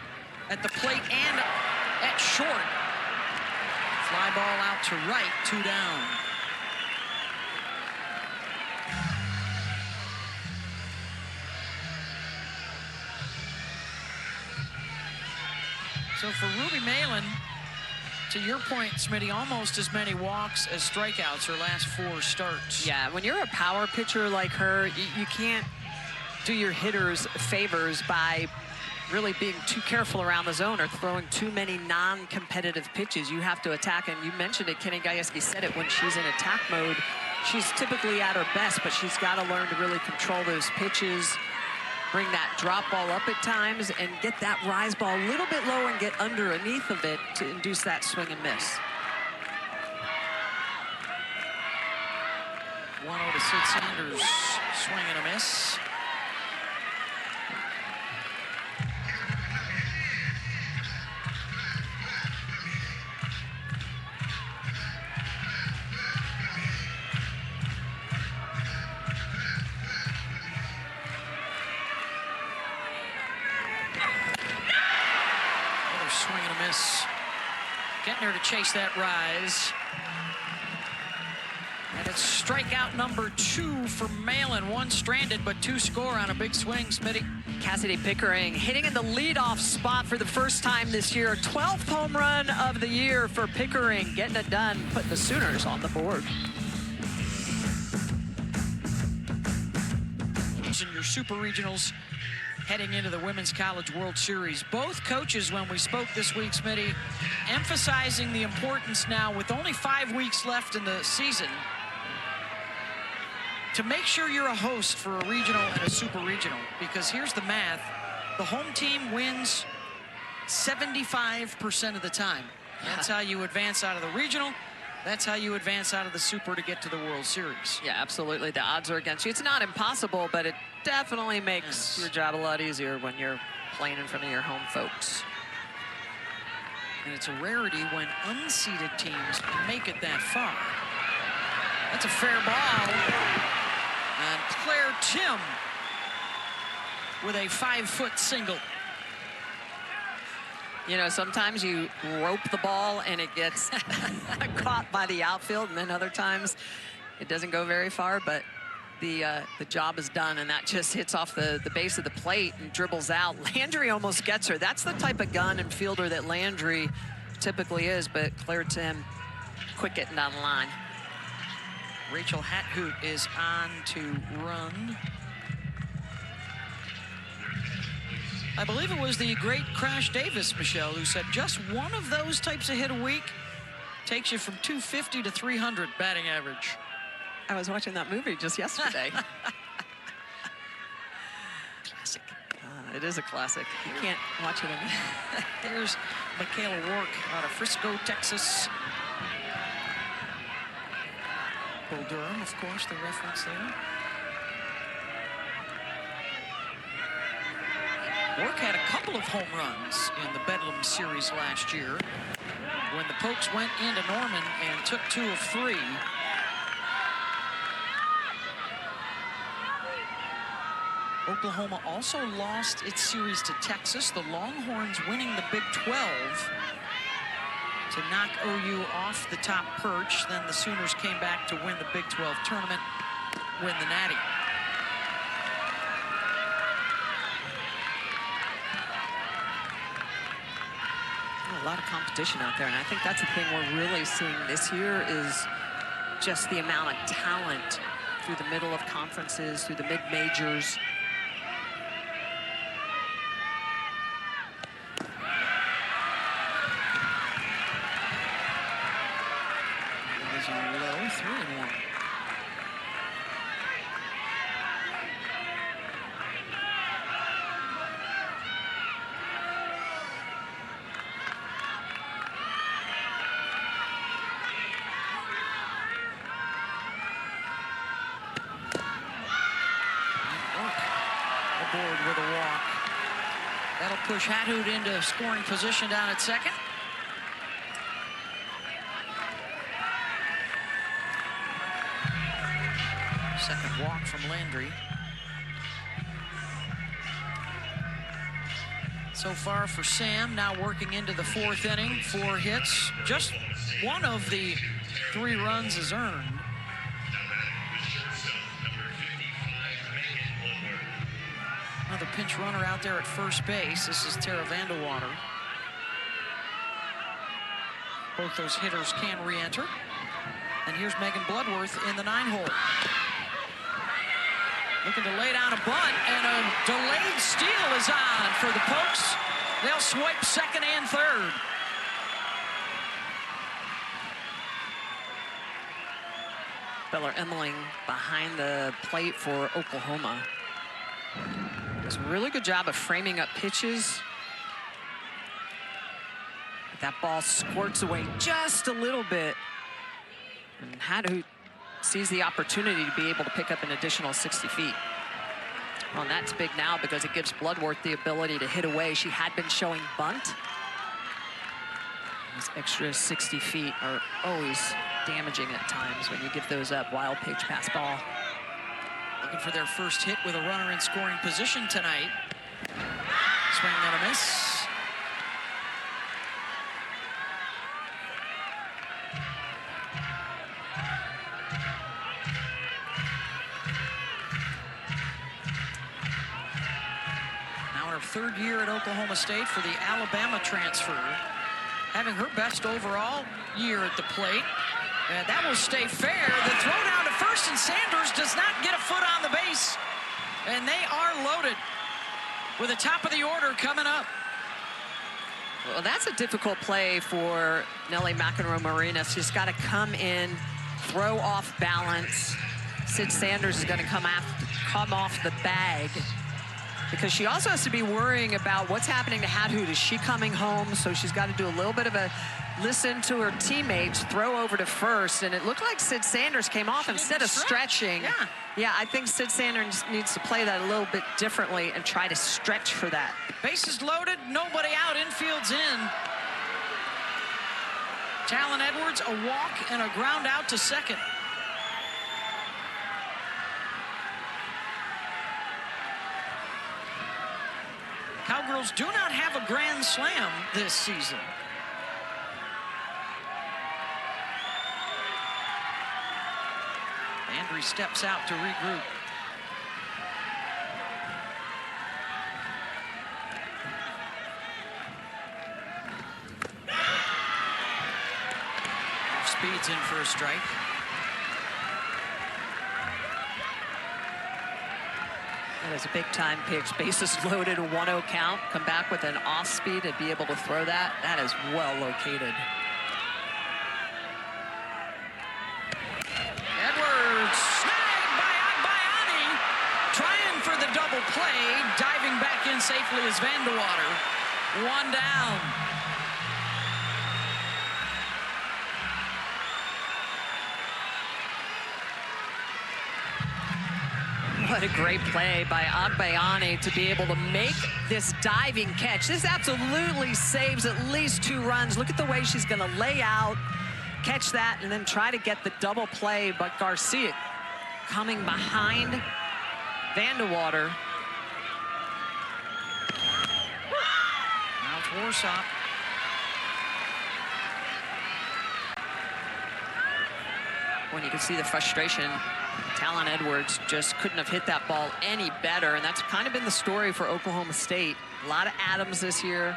S1: at the plate and at short. Fly ball out to right, 2 down. So for Ruby Malin To your point, Smitty, almost as many walks as strikeouts her last 4 starts.
S2: Yeah, when you're a power pitcher like her, you can't do your hitters favors by really being too careful around the zone or throwing too many non-competitive pitches. You have to attack, and you mentioned it, Kenny Gajewski said it, when she's in attack mode, she's typically at her best, but she's got to learn to really control those pitches, bring that drop ball up at times, and get that rise ball a little bit lower and get underneath of it to induce that swing and miss.
S1: 1-0 to Sid Sanders, swing and a miss. Swing and a miss. Getting her to chase that rise. And it's strikeout number 2 for Malin. 1 stranded, but 2 score on a big swing, Smitty.
S2: Cassidy Pickering hitting in the leadoff spot for the first time this year. 12th home run of the year for Pickering. Getting it done, putting the Sooners on the board.
S1: In your super regionals, heading into the Women's College World Series. Both coaches, when we spoke this week, Smitty, emphasizing the importance now, with only 5 weeks left in the season, to make sure you're a host for a regional and a super regional. Because here's the math. The home team wins 75% of the time. That's how you advance out of the regional. That's how you advance out of the super to get to the World Series.
S2: Yeah, absolutely. The odds are against you. It's not impossible, but it definitely makes your job a lot easier when you're playing in front of your home folks.
S1: And it's a rarity when unseeded teams make it that far. That's a fair ball. And Claire Tim with a 5-foot single.
S2: You know, sometimes you rope the ball and it gets caught by the outfield, and then other times it doesn't go very far, but the job is done, and that just hits off the base of the plate and dribbles out. Landry almost gets her. That's the type of gun and fielder that Landry typically is, but Claire Tim, quick getting down the line.
S1: Rachel Hathoot is on to run. I believe it was the great Crash Davis, Michelle, who said just one of those types of hit a week takes you from 250 to 300 batting average.
S2: I was watching that movie just yesterday.
S1: Classic.
S2: It is a classic. You can't watch it again.
S1: Here's Michaela Rourke out of Frisco, Texas. Bull Durham, of course, the reference there. Rourke had a couple of home runs in the Bedlam series last year when the Pokes went into Norman and took 2 of 3. Oklahoma also lost its series to Texas, the Longhorns winning the Big 12 to knock OU off the top perch. Then the Sooners came back to win the Big 12 tournament, win the Natty.
S2: A lot of competition out there, and I think that's the thing we're really seeing this year is just the amount of talent through the middle of conferences, through the mid-majors.
S1: It is a low 3-1. With a walk. That'll push Hathoot into scoring position down at second. Second walk from Landry. So far for Sam, now working into the 4th inning, 4 hits. Just one of the 3 runs is earned. Another pinch runner out there at first base. This is Tara Vandewater. Both those hitters can re-enter. And here's Megan Bloodworth in the 9-hole. Looking to lay down a bunt, and a delayed steal is on for the Pokes. They'll swipe second and third.
S2: Beller Emmeling behind the plate for Oklahoma. Does a really good job of framing up pitches. But that ball squirts away just a little bit. And Hadhoot sees the opportunity to be able to pick up an additional 60 feet. Well, and that's big now because it gives Bloodworth the ability to hit away. She had been showing bunt. These extra 60 feet are always damaging at times when you give those up. Wild pitch pass ball.
S1: Looking for their first hit with a runner in scoring position tonight. Swing and a miss. Now her third year at Oklahoma State for the Alabama transfer. Having her best overall year at the plate. And that will stay fair. The throw down to first, and Sanders does not get a foot on the base. And they are loaded with the top of the order coming up.
S2: Well, that's a difficult play for Nelly McEnroe-Marina. She's got to come in, throw off balance. Sid Sanders is going to come off the bag, because she also has to be worrying about what's happening to Hadhoot. Is she coming home? So she's got to do a little bit of a listen to her teammates, throw over to first, and it looked like Sid Sanders came off instead of stretching. Yeah, I think Sid Sanders needs to play that a little bit differently and try to stretch for that.
S1: Bases loaded, nobody out, infield's in. Talon Edwards, a walk and a ground out to second. Cowgirls do not have a grand slam this season. Landry steps out to regroup. Speed's in for a strike.
S2: That is a big-time pitch. Bases loaded, a 1-0 count. Come back with an off-speed and be able to throw that. That is well located.
S1: Edwards snagged by Agbayani. Trying for the double play. Diving back in safely is Vandewater. One down.
S2: What a great play by Agbayani to be able to make this diving catch. This absolutely saves at least 2 runs. Look at the way she's going to lay out, catch that, and then try to get the double play. But Garcia coming behind Vandewater.
S1: Now it's Warsop.
S2: When you can see the frustration, Talon Edwards just couldn't have hit that ball any better, and that's kind of been the story for Oklahoma State. A lot of Adams this year.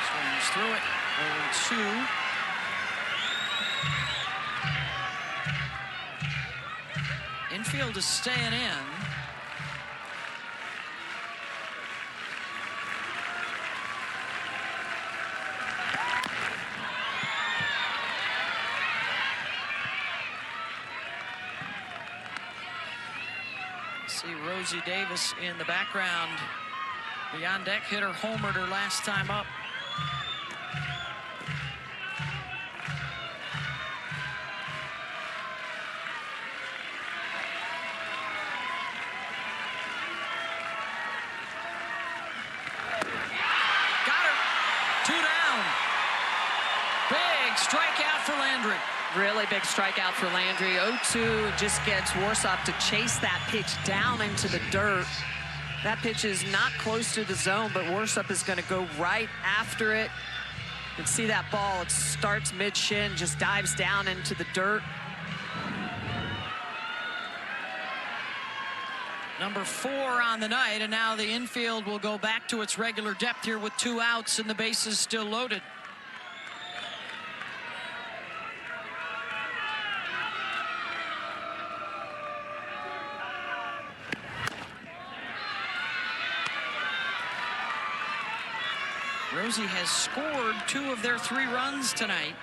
S1: Swings through it. 0-2. Infield is staying in. See Rosie Davis in the background. The on-deck hitter homered her last time up. Got her. 2 down. Big strikeout for Landry.
S2: Really big strikeout for Landry. 0-2, just gets Warsop to chase that pitch down into the dirt. That pitch is not close to the zone, but Warsop is going to go right after it. You can see that ball, it starts mid-shin, just dives down into the dirt.
S1: Number 4 on the night, and now the infield will go back to its regular depth here with 2 outs and the bases still loaded. Rosie has scored 2 of their 3 runs tonight.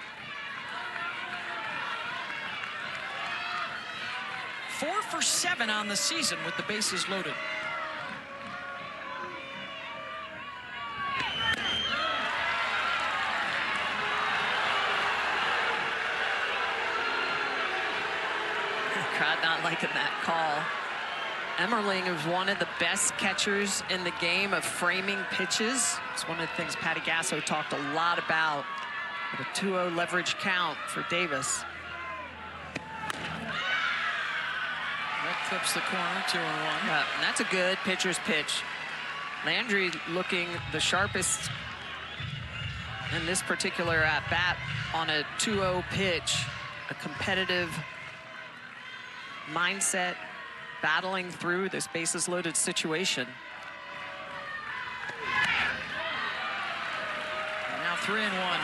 S1: 4 for 7 on the season with the bases loaded.
S2: Crowd not liking that call. Emmerling is one of the best catchers in the game of framing pitches. It's one of the things Patty Gasso talked a lot about with a 2-0 leverage count for Davis.
S1: That clips the corner, 2-1.
S2: Yeah, and that's a good pitcher's pitch. Landry looking the sharpest in this particular at-bat on a 2-0 pitch. A competitive mindset, battling through this bases loaded situation.
S1: And now 3-1.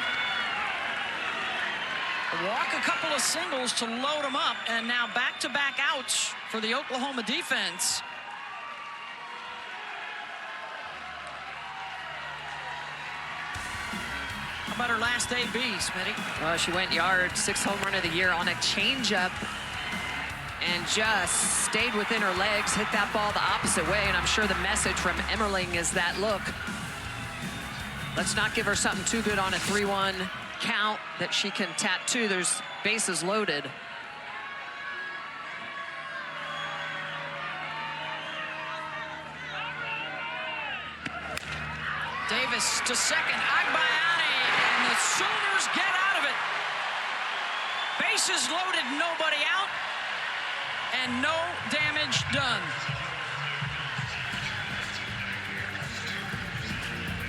S1: A walk, a couple of singles to load them up, and now back-to-back outs for the Oklahoma defense. How about her last AB, Smitty?
S2: Well, she went yard, 6th home run of the year on a changeup, and just stayed within her legs, hit that ball the opposite way, and I'm sure the message from Emmerling is that, look, let's not give her something too good on a 3-1 count that she can tattoo. There's bases loaded.
S1: Davis to second, Agbayani, and the Sooners get out of it. Bases loaded, nobody out, and no damage done.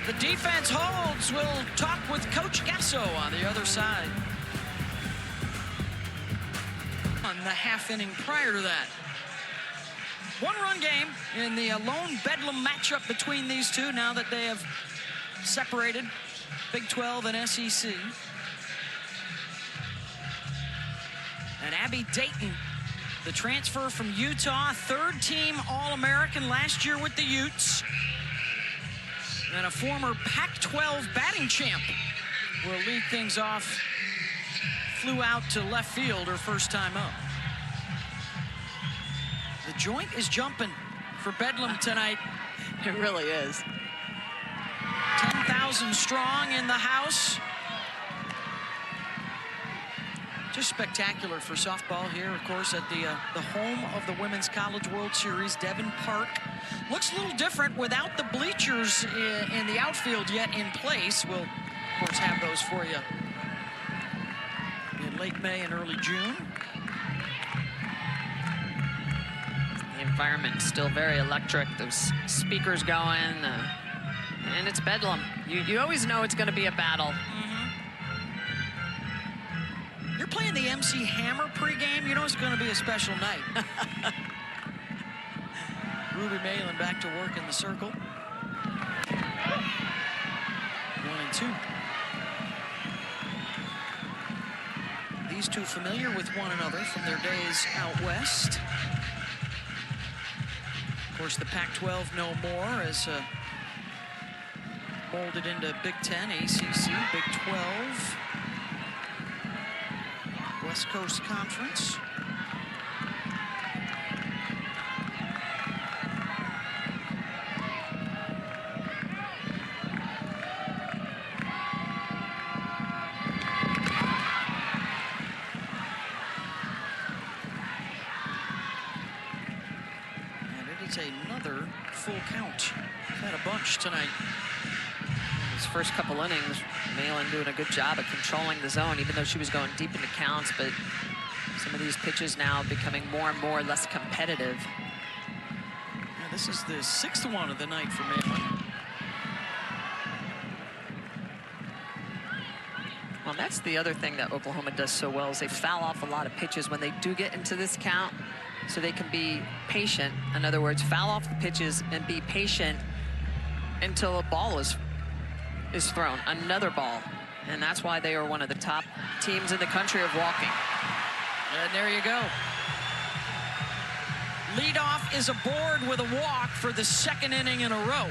S1: The defense holds. We'll talk with Coach Gasso on the other side. On the half inning prior to that. 1-run game in the lone bedlam matchup between these two now that they have separated Big 12 and SEC. And Abby Dayton, the transfer from Utah, 3rd-team All-American last year with the Utes, and a former Pac-12 batting champ, will lead things off. Flew out to left field her first time up. The joint is jumping for Bedlam tonight.
S2: It really is.
S1: 10,000 strong in the house. Just spectacular for softball here, of course, at the home of the Women's College World Series, Devon Park. Looks a little different without the bleachers in the outfield yet in place. We'll, of course, have those for you in late May and early June.
S2: The environment still very electric. Those speakers going, and it's Bedlam. You always know it's going to be a battle.
S1: You're playing the MC Hammer pregame, you know it's going to be a special night. Ruby Malin back to work in the circle. 1-2. These two familiar with one another from their days out west. Of course, the Pac-12 no more as molded into Big 10, ACC, Big 12. West Coast Conference. And it is another full count. Had a bunch tonight.
S2: His first couple innings, Malin doing a good job of controlling the zone, even though she was going deep into counts, but some of these pitches now becoming more and more less competitive.
S1: Yeah, this is the 6th one of the night for Malin.
S2: Well, that's the other thing that Oklahoma does so well is they foul off a lot of pitches when they do get into this count. so they can be patient. In other words, foul off the pitches and be patient until a ball is thrown, another ball. And that's why they are one of the top teams in the country of walking.
S1: And there you go. Leadoff is aboard with a walk for the second inning in a row.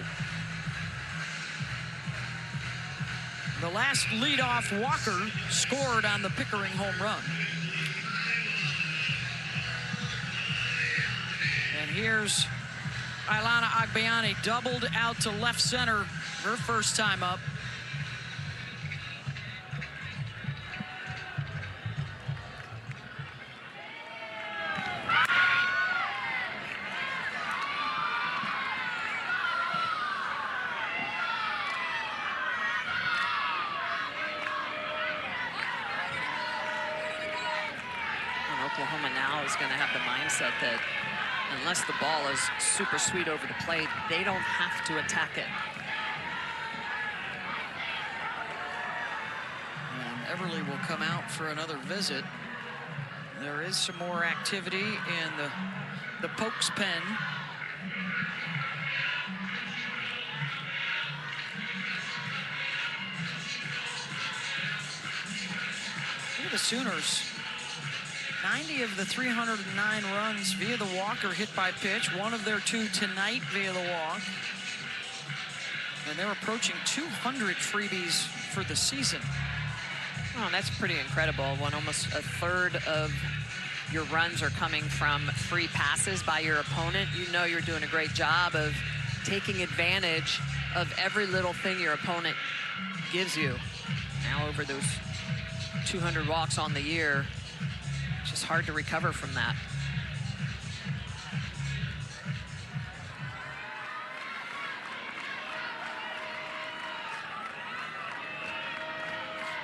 S1: The last leadoff walker scored on the Pickering home run. And here's Ilana Agbayani, doubled out to left center her first time up.
S2: Oklahoma now is going to have the mindset that unless the ball is super sweet over the plate, they don't have to attack it.
S1: And Everly will come out for another visit. There is some more activity in the Pokes pen. Look at the Sooners. 90 of the 309 runs via the walk or hit by pitch. One of their 2 tonight via the walk. And they're approaching 200 freebies for the season.
S2: Oh, that's pretty incredible when almost a third of your runs are coming from free passes by your opponent. You know you're doing a great job of taking advantage of every little thing your opponent gives you. Now over those 200 walks on the year, it's just hard to recover from that.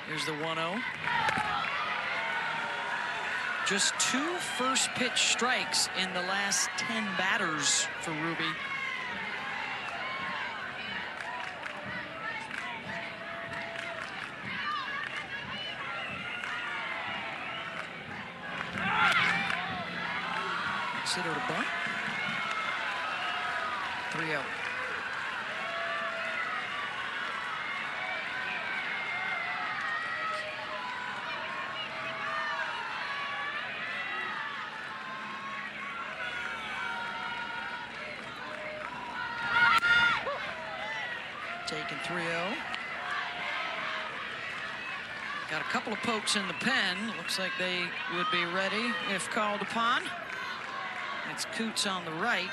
S1: Here's the 1-0. Just 2 first pitch strikes in the last 10 batters for Ruby. Considered a bunt. 3-0. Taking 3-0. Got a couple of pokes in the pen. Looks like they would be ready if called upon. It's Coots on the right.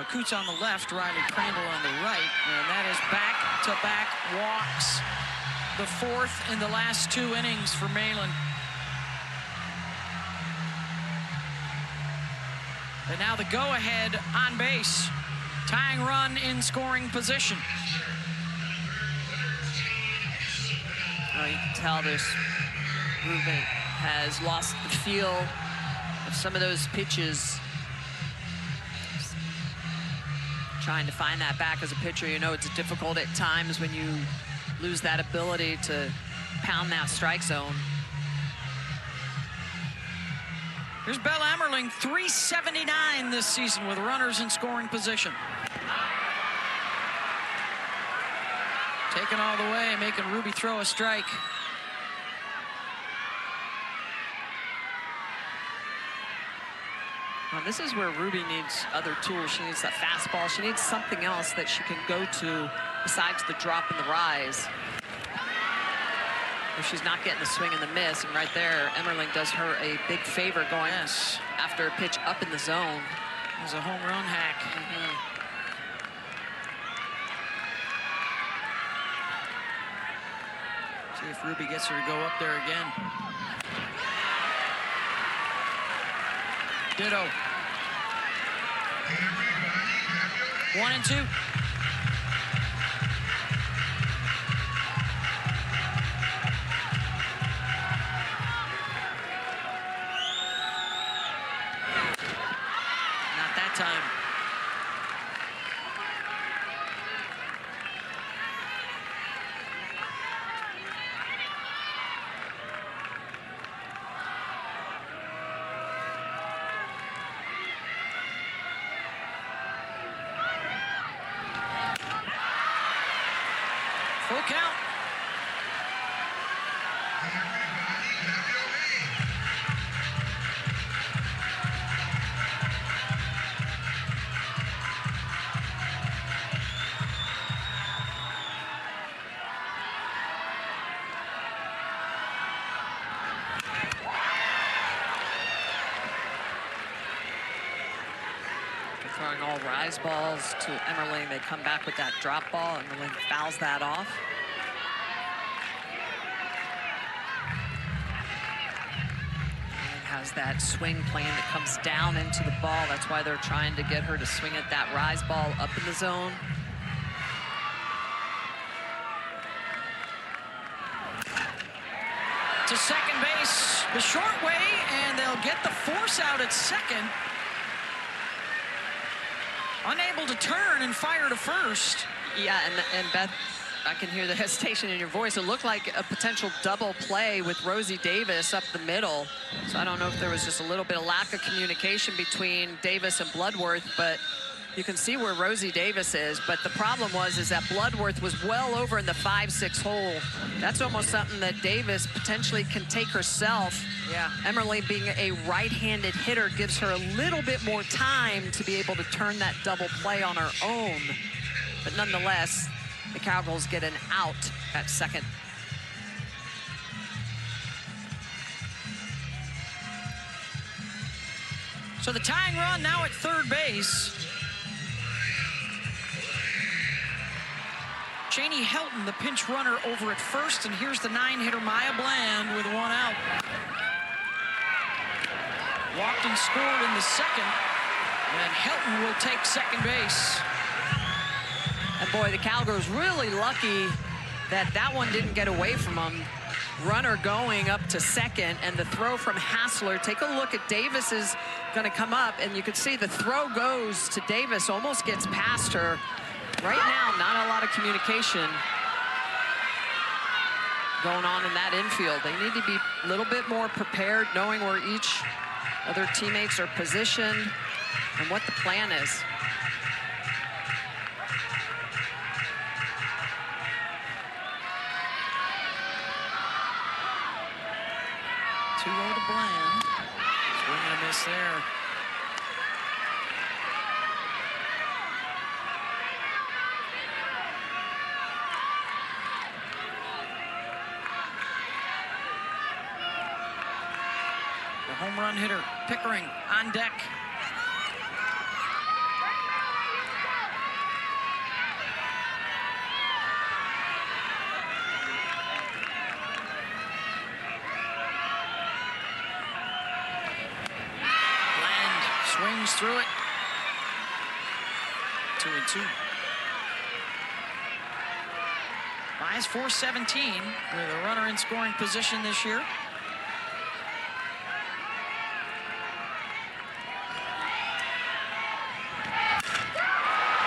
S1: Coots on the left, Riley Crandall on the right. And that is back-to-back walks. The 4th in the last 2 innings for Malin. And now the go-ahead on base. Tying run in scoring position.
S2: Oh, you can tell this Ruben has lost the feel of some of those pitches. Trying to find that back as a pitcher. You know it's difficult at times when you lose that ability to pound that strike zone.
S1: Here's Bella Emmerling, 379 this season with runners in scoring position. Taking all the way, making Ruby throw a strike.
S2: Well, this is where Ruby needs other tools. She needs that fastball. She needs something else that she can go to besides the drop and the rise. If she's not getting the swing and the miss, and right there, Emmerling does her a big favor going after a pitch up in the zone.
S1: It was a home run hack. See if Ruby gets her to go up there again. Ditto. 1-2. Not that time.
S2: Throwing all rise balls to Emmerling. They come back with that drop ball. Emmerling fouls that off. Emmerling has that swing plan that comes down into the ball. That's why they're trying to get her to swing at that rise ball up in the zone.
S1: To second base the short way, and they'll get the force out at second. Unable to turn and fire to first.
S2: Yeah, and Beth, I can hear the hesitation in your voice. It looked like a potential double play with Rosie Davis up the middle. So I don't know if there was just a little bit of lack of communication between Davis and Bloodworth, but you can see where Rosie Davis is. But the problem is that Bloodworth was well over in the 5-6 hole. That's almost something that Davis potentially can take herself.
S1: Yeah.
S2: Emmerling, being a right-handed hitter, gives her a little bit more time to be able to turn that double play on her own. But nonetheless, the Cowgirls get an out at second.
S1: So the tying run now at third base. Cheney Helton, the pinch runner, over at first, and here's the 9-hitter Maya Bland with 1 out. Walked and scored in the second, and Helton will take second base.
S2: And boy, the Cowgirls really lucky that that one didn't get away from them. Runner going up to second, and the throw from Hassler. Take a look at Davis is going to come up, and you can see the throw goes to Davis, almost gets past her. Right now, not a lot of communication going on in that infield. They need to be a little bit more prepared, knowing where each of their teammates are positioned and what the plan is.
S1: Two to Bland. Swing and a miss there. The home run hitter, Pickering, on deck. Bland swings through it. 2-2. Bias 417 with a runner in scoring position this year.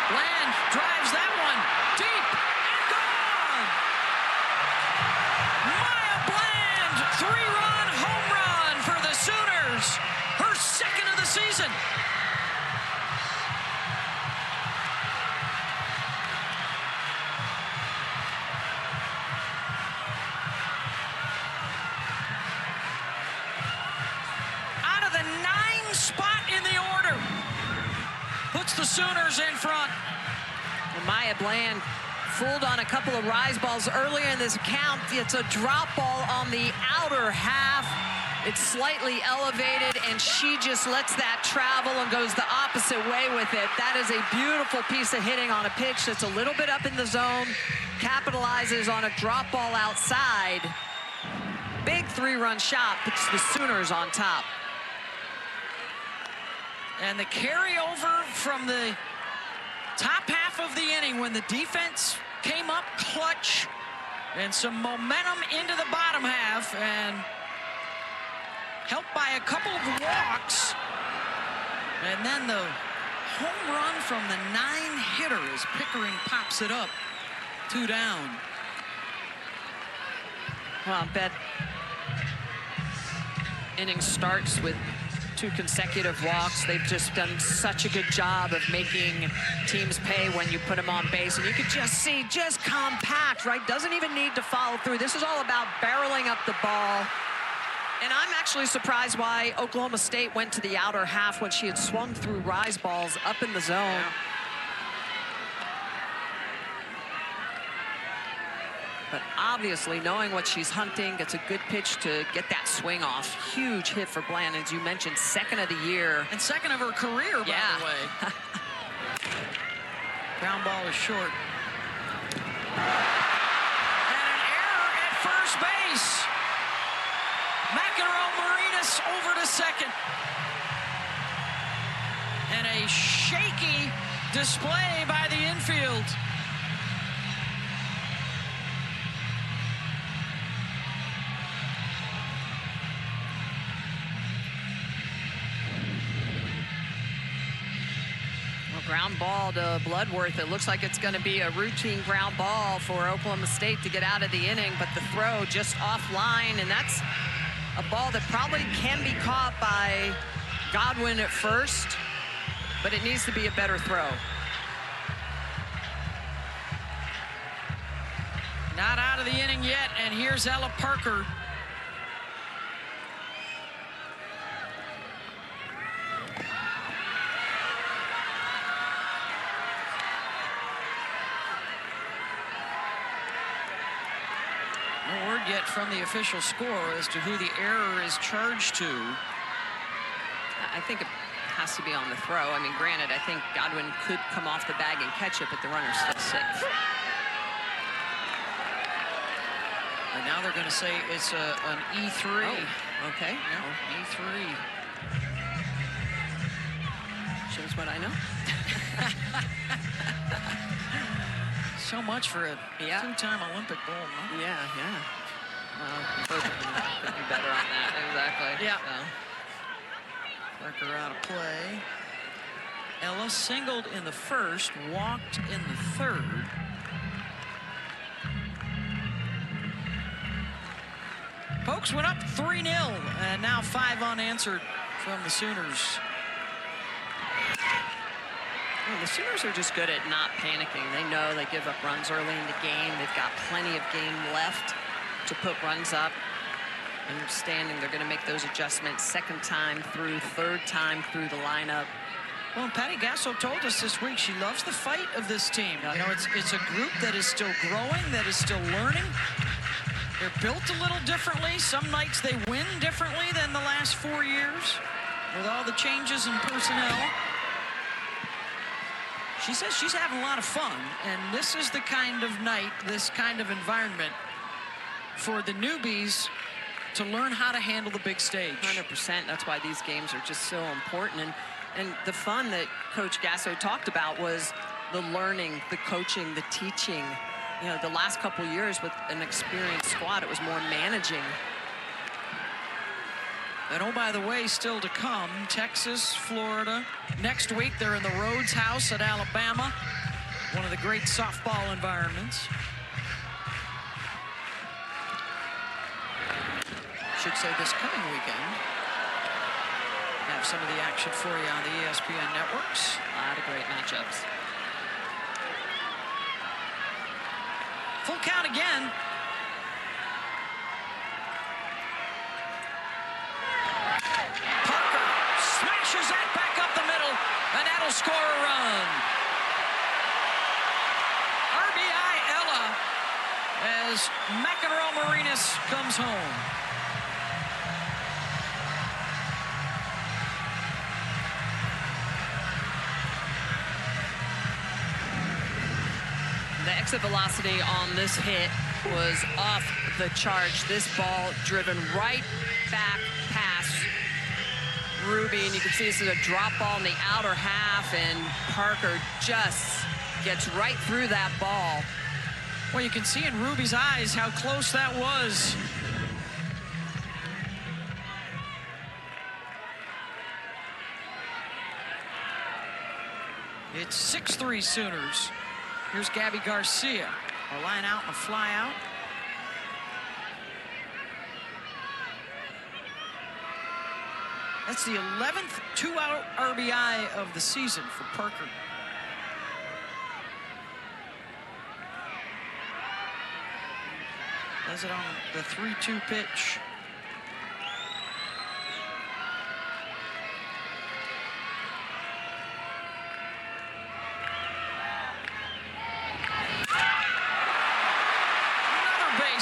S1: Bland drives that one deep and gone. Maya Bland, 3-run home run for the Sooners. Her second of the season. Out of the 9 spot in the order. Puts the Sooners in front.
S2: And Maya Bland fooled on a couple of rise balls earlier in this count. It's a drop ball on the outer half. It's slightly elevated, and she just lets that travel and goes the opposite way with it. That is a beautiful piece of hitting on a pitch that's a little bit up in the zone, capitalizes on a drop ball outside. Big 3-run shot, puts the Sooners on top.
S1: And the carryover from the top half of the inning when the defense came up clutch and some momentum into the bottom half, and helped by a couple of walks. And then the home run from the 9-hitter as Pickering pops it up. 2 down.
S2: Well, I bet inning starts with 2 consecutive walks. They've just done such a good job of making teams pay when you put them on base. And you can just see, just compact, right? Doesn't even need to follow through. This is all about barreling up the ball. And I'm actually surprised why Oklahoma State went to the outer half when she had swung through rise balls up in the zone.
S1: Yeah.
S2: But obviously, knowing what she's hunting, gets a good pitch to get that swing off. Huge hit for Bland, as you mentioned, second of the year.
S1: And second of her career, by
S2: Yeah.
S1: the way. Ground ball is short. And an error at first base. McEnroe-Marinas over to second. And a shaky display by the infield.
S2: Ground ball to Bloodworth. It looks like it's going to be a routine ground ball for Oklahoma State to get out of the inning, but the throw just offline, and that's a ball that probably can be caught by Godwin at first, but it needs to be a better throw.
S1: Not out of the inning yet, and here's Ella Parker. No word yet from the official score as to who the error is charged to.
S2: I think it has to be on the throw. I mean, granted, I think Godwin could come off the bag and catch it, but the runner's still safe.
S1: And now they're going to say it's an E3.
S2: Oh, okay.
S1: Yeah, E3.
S2: Shows what I know.
S1: So much for a two-time Olympic gold, huh?
S2: Yeah. Well, could be better on that, exactly.
S1: Yeah.
S2: So.
S1: Parker out of play. Ella singled in the first, walked in the third. Pokes went up 3-0, and now 5 unanswered from the Sooners.
S2: Well, the Sooners are just good at not panicking. They know they give up runs early in the game. They've got plenty of game left to put runs up. Understanding they're going to make those adjustments second time through, third time through the lineup.
S1: Well, Patty Gasso told us this week she loves the fight of this team. You know, it's a group that is still growing, that is still learning. They're built a little differently. Some nights they win differently than the last 4 years with all the changes in personnel. She says she's having a lot of fun, and this is the kind of night, this kind of environment for the newbies to learn how to handle the big stage.
S2: 100%. That's why these games are just so important. And the fun that Coach Gasso talked about was the learning, the coaching, the teaching. You know, the last couple years with an experienced squad, it was more managing.
S1: And oh, by the way, still to come, Texas, Florida. Next week, they're in the Rhodes House at Alabama, one of the great softball environments. Should say this coming weekend. Have some of the action for you on the ESPN networks.
S2: A lot of great matchups.
S1: Full count again. Parker smashes that back up the middle, and that'll score a run. RBI Ella as McEnroe-Marinas comes home.
S2: The exit velocity on this hit was off the charts. This ball driven right back past Ruby, and you can see this is a drop ball in the outer half, and Parker just gets right through that ball.
S1: Well, you can see in Ruby's eyes how close that was. It's 6-3 Sooners. Here's Gabby Garcia. A line out and a fly out. That's the 11th two-out RBI of the season for Parker. Does it on the 3-2 pitch.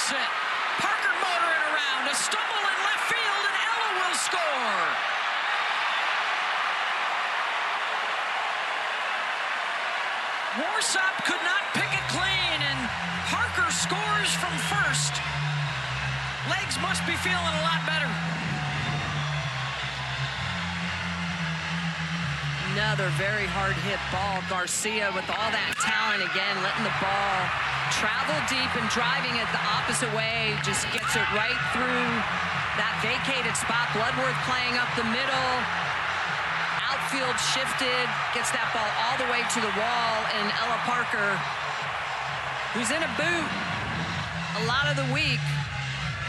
S1: base hit. Parker motoring around. A stumble in left field, and Ella will score. Warsop could not pick it clean, and Parker scores from first. Legs must be feeling a lot better.
S2: Another very hard hit ball. Garcia with all that talent again, letting the ball travel deep and driving it the opposite way. Just gets it right through that vacated spot. Bloodworth playing up the middle. Outfield shifted, gets that ball all the way to the wall, and Ella Parker, who's in a boot a lot of the week,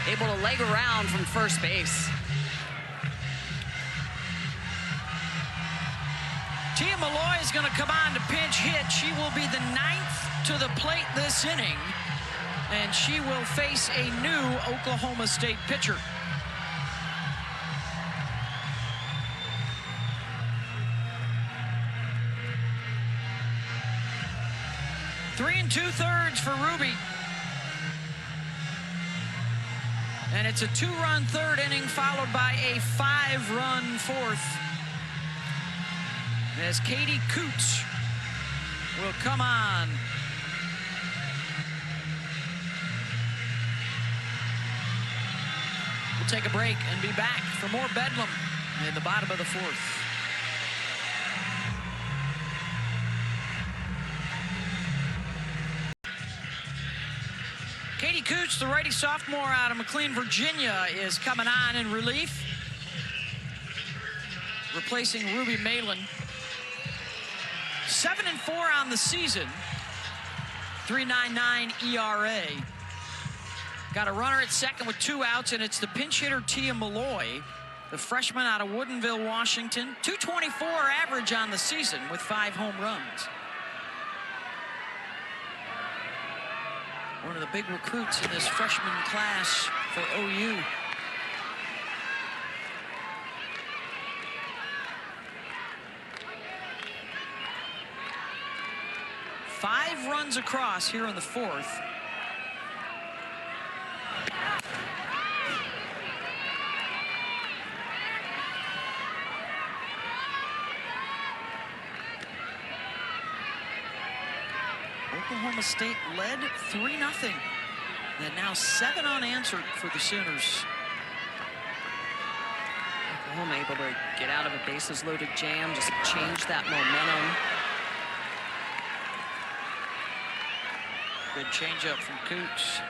S2: able to leg around from first base.
S1: Tia Malloy is going to come on to pinch hit. She will be the 9th to the plate this inning, and she will face a new Oklahoma State pitcher. Three and 2/3 for Ruby. And it's a 2-run third inning followed by a 5-run fourth, as Katie Coots will come on. We'll take a break and be back for more Bedlam in the bottom of the fourth. Katie Coots, the righty sophomore out of McLean, Virginia, is coming on in relief, replacing Ruby Malin. 7-4 on the season, 3.99 ERA. Got a runner at second with 2 outs, and it's the pinch hitter Tia Malloy, the freshman out of Woodinville, Washington. .224 average on the season with 5 home runs. One of the big recruits in this freshman class for OU. Five runs across here in the fourth. Oklahoma State led 3-0. And now 7 unanswered for the Sooners.
S2: Oklahoma able to get out of a bases loaded jam, just change that momentum.
S1: Good changeup from Coots.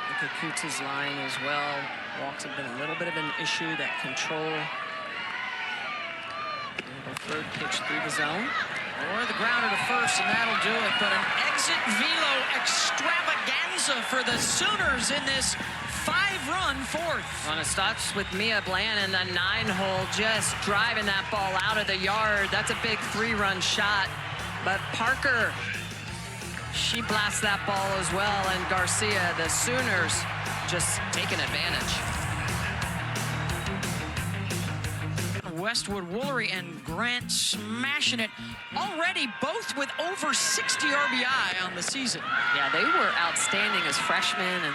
S2: Look at Coots' line as well. Walks have been a little bit of an issue, that control. Third pitch through the zone.
S1: Or the grounder to first, and that'll do it. But an exit velo extravaganza for the Sooners in this 5-run fourth.
S2: Well, it starts with Mia Bland in the 9-hole, just driving that ball out of the yard. That's a big 3-run shot. But Parker, she blasts that ball as well. And Garcia, the Sooners, just taking advantage.
S1: Westwood, Woolery, and Grant smashing it. Already both with over 60 RBI on the season.
S2: Yeah, they were outstanding as freshmen, and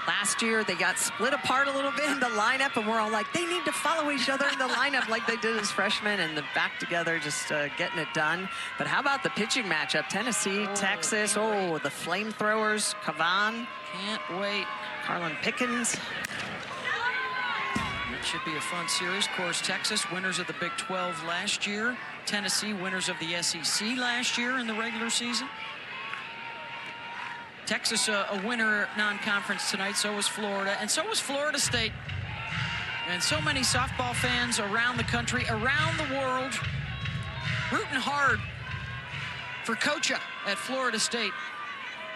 S2: last year they got split apart a little bit in the lineup, and we're all like, they need to follow each other in the lineup like they did as freshmen, and the back together just getting it done. But how about the pitching matchup? Tennessee, Texas, the flamethrowers, Cavan.
S1: Can't wait.
S2: Carlin Pickens.
S1: It should be a fun series. Of course, Texas, winners of the Big 12 last year. Tennessee, winners of the SEC last year in the regular season. Texas, a winner non-conference tonight. So was Florida, and so was Florida State. And so many softball fans around the country, around the world, rooting hard for Kocha at Florida State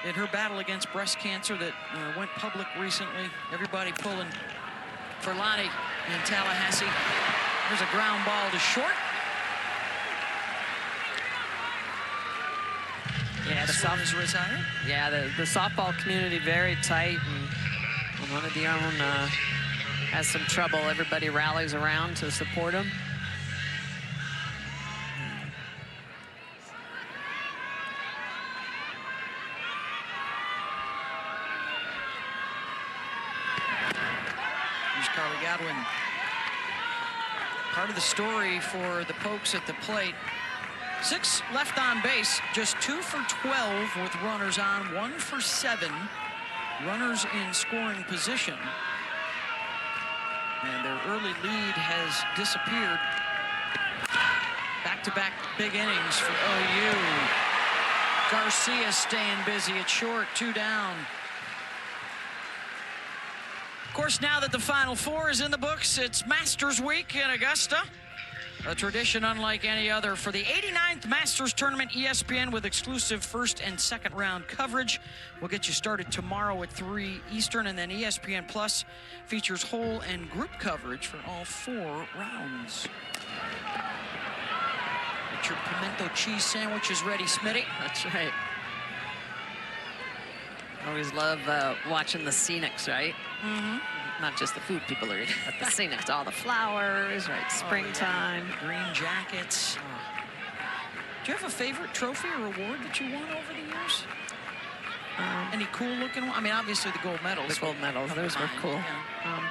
S1: in her battle against breast cancer that went public recently. Everybody pulling for Lonnie in Tallahassee. There's a ground ball to short.
S2: Yeah, the
S1: Last one is retired.
S2: Yeah, the softball community very tight, and when one of the own has some trouble, everybody rallies around to support him.
S1: Here's Carly Godwin. Part of the story for the Pokes at the plate. 6 left on base, just 2 for 12 with runners on, 1 for 7 runners in scoring position. And their early lead has disappeared. Back-to-back big innings for OU. Garcia staying busy at short, 2 down. Of course, now that the Final Four is in the books, it's Masters Week in Augusta. A tradition unlike any other for the 89th Masters Tournament. ESPN with exclusive first and second round coverage. We'll get you started tomorrow at 3 Eastern, and then ESPN Plus features whole and group coverage for all 4 rounds. Get your pimento cheese sandwiches ready, Smitty.
S2: That's right. Always love watching the scenics, right?
S1: Mm-hmm.
S2: Not just the food people are eating, but the scenics, all the flowers, right? Springtime.
S1: Oh, yeah. Green jackets. Oh. Do you have a favorite trophy or award that you won over the years? Any cool looking one? I mean, obviously the gold medals.
S2: The gold medals, those were cool.
S1: Yeah.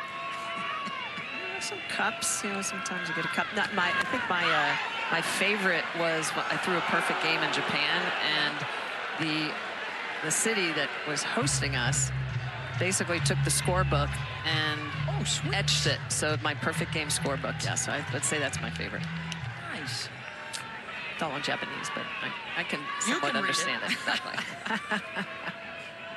S2: Some cups, you know, sometimes you get a cup. I think my favorite was I threw a perfect game in Japan, and the city that was hosting us basically took the scorebook and etched it. So my perfect game scorebook, yeah, so I'd say that's my favorite.
S1: Nice.
S2: It's all in Japanese, but I can somewhat understand it. Exactly.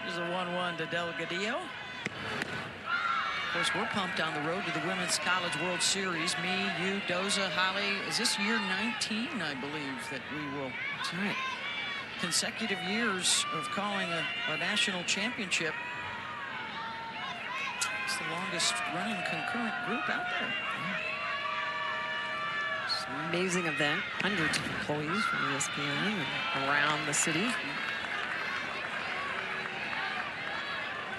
S1: There's a 1-1 to Delgadillo. Of course, we're pumped on the road to the Women's College World Series. Me, you, Doza, Holly. Is this year 19, I believe, that we will...
S2: That's right.
S1: Consecutive years of calling a national championship. It's the longest running concurrent group out there.
S2: It's an amazing event. Hundreds of employees from ESPN and around the city.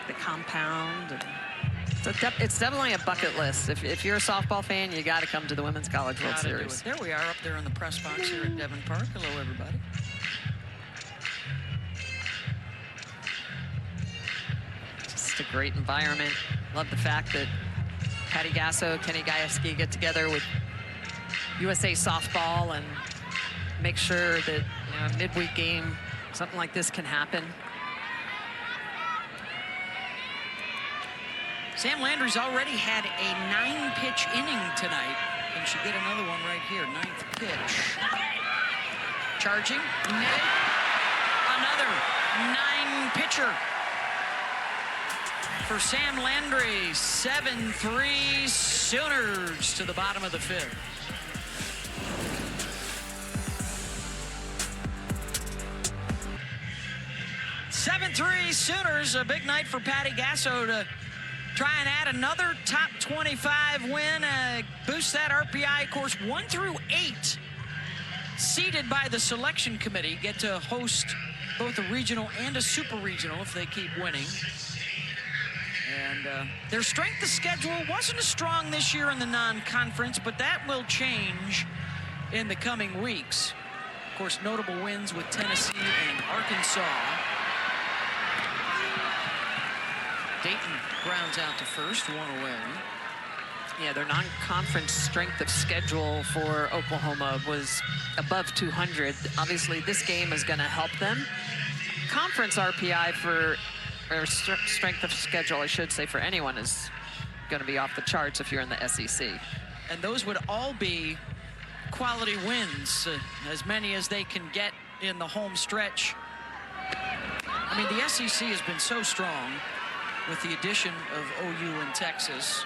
S2: The compound. And it's definitely a bucket list. If you're a softball fan, you got to come to the Women's College World Series.
S1: There we are up there in the press box here at Devon Park. Hello, everybody.
S2: Just a great environment. Love the fact that Patty Gasso, Kenny Gajewski get together with USA Softball and make sure that, you know, a midweek game, something like this can happen.
S1: Sam Landry's already had a 9-pitch inning tonight. Can she get another one right here? 9th pitch. Charging. Another 9-pitcher for Sam Landry. 7-3 Sooners to the bottom of the 5th. "7-3 Sooners." A big night for Patty Gasso to try and add another top 25 win, boost that RPI. Of course, 1 through 8 seeded by the selection committee get to host both a regional and a super regional if they keep winning. And their strength of schedule wasn't as strong this year in the non-conference, but that will change in the coming weeks. Of course, notable wins with Tennessee and Arkansas. Dayton grounds out to first, 1 away.
S2: Yeah, their non-conference strength of schedule for Oklahoma was above 200. Obviously, this game is going to help them. Conference RPI or strength of schedule, I should say, for anyone is going to be off the charts if you're in the SEC.
S1: And those would all be quality wins, as many as they can get in the home stretch. I mean, the SEC has been so strong with the addition of OU and Texas.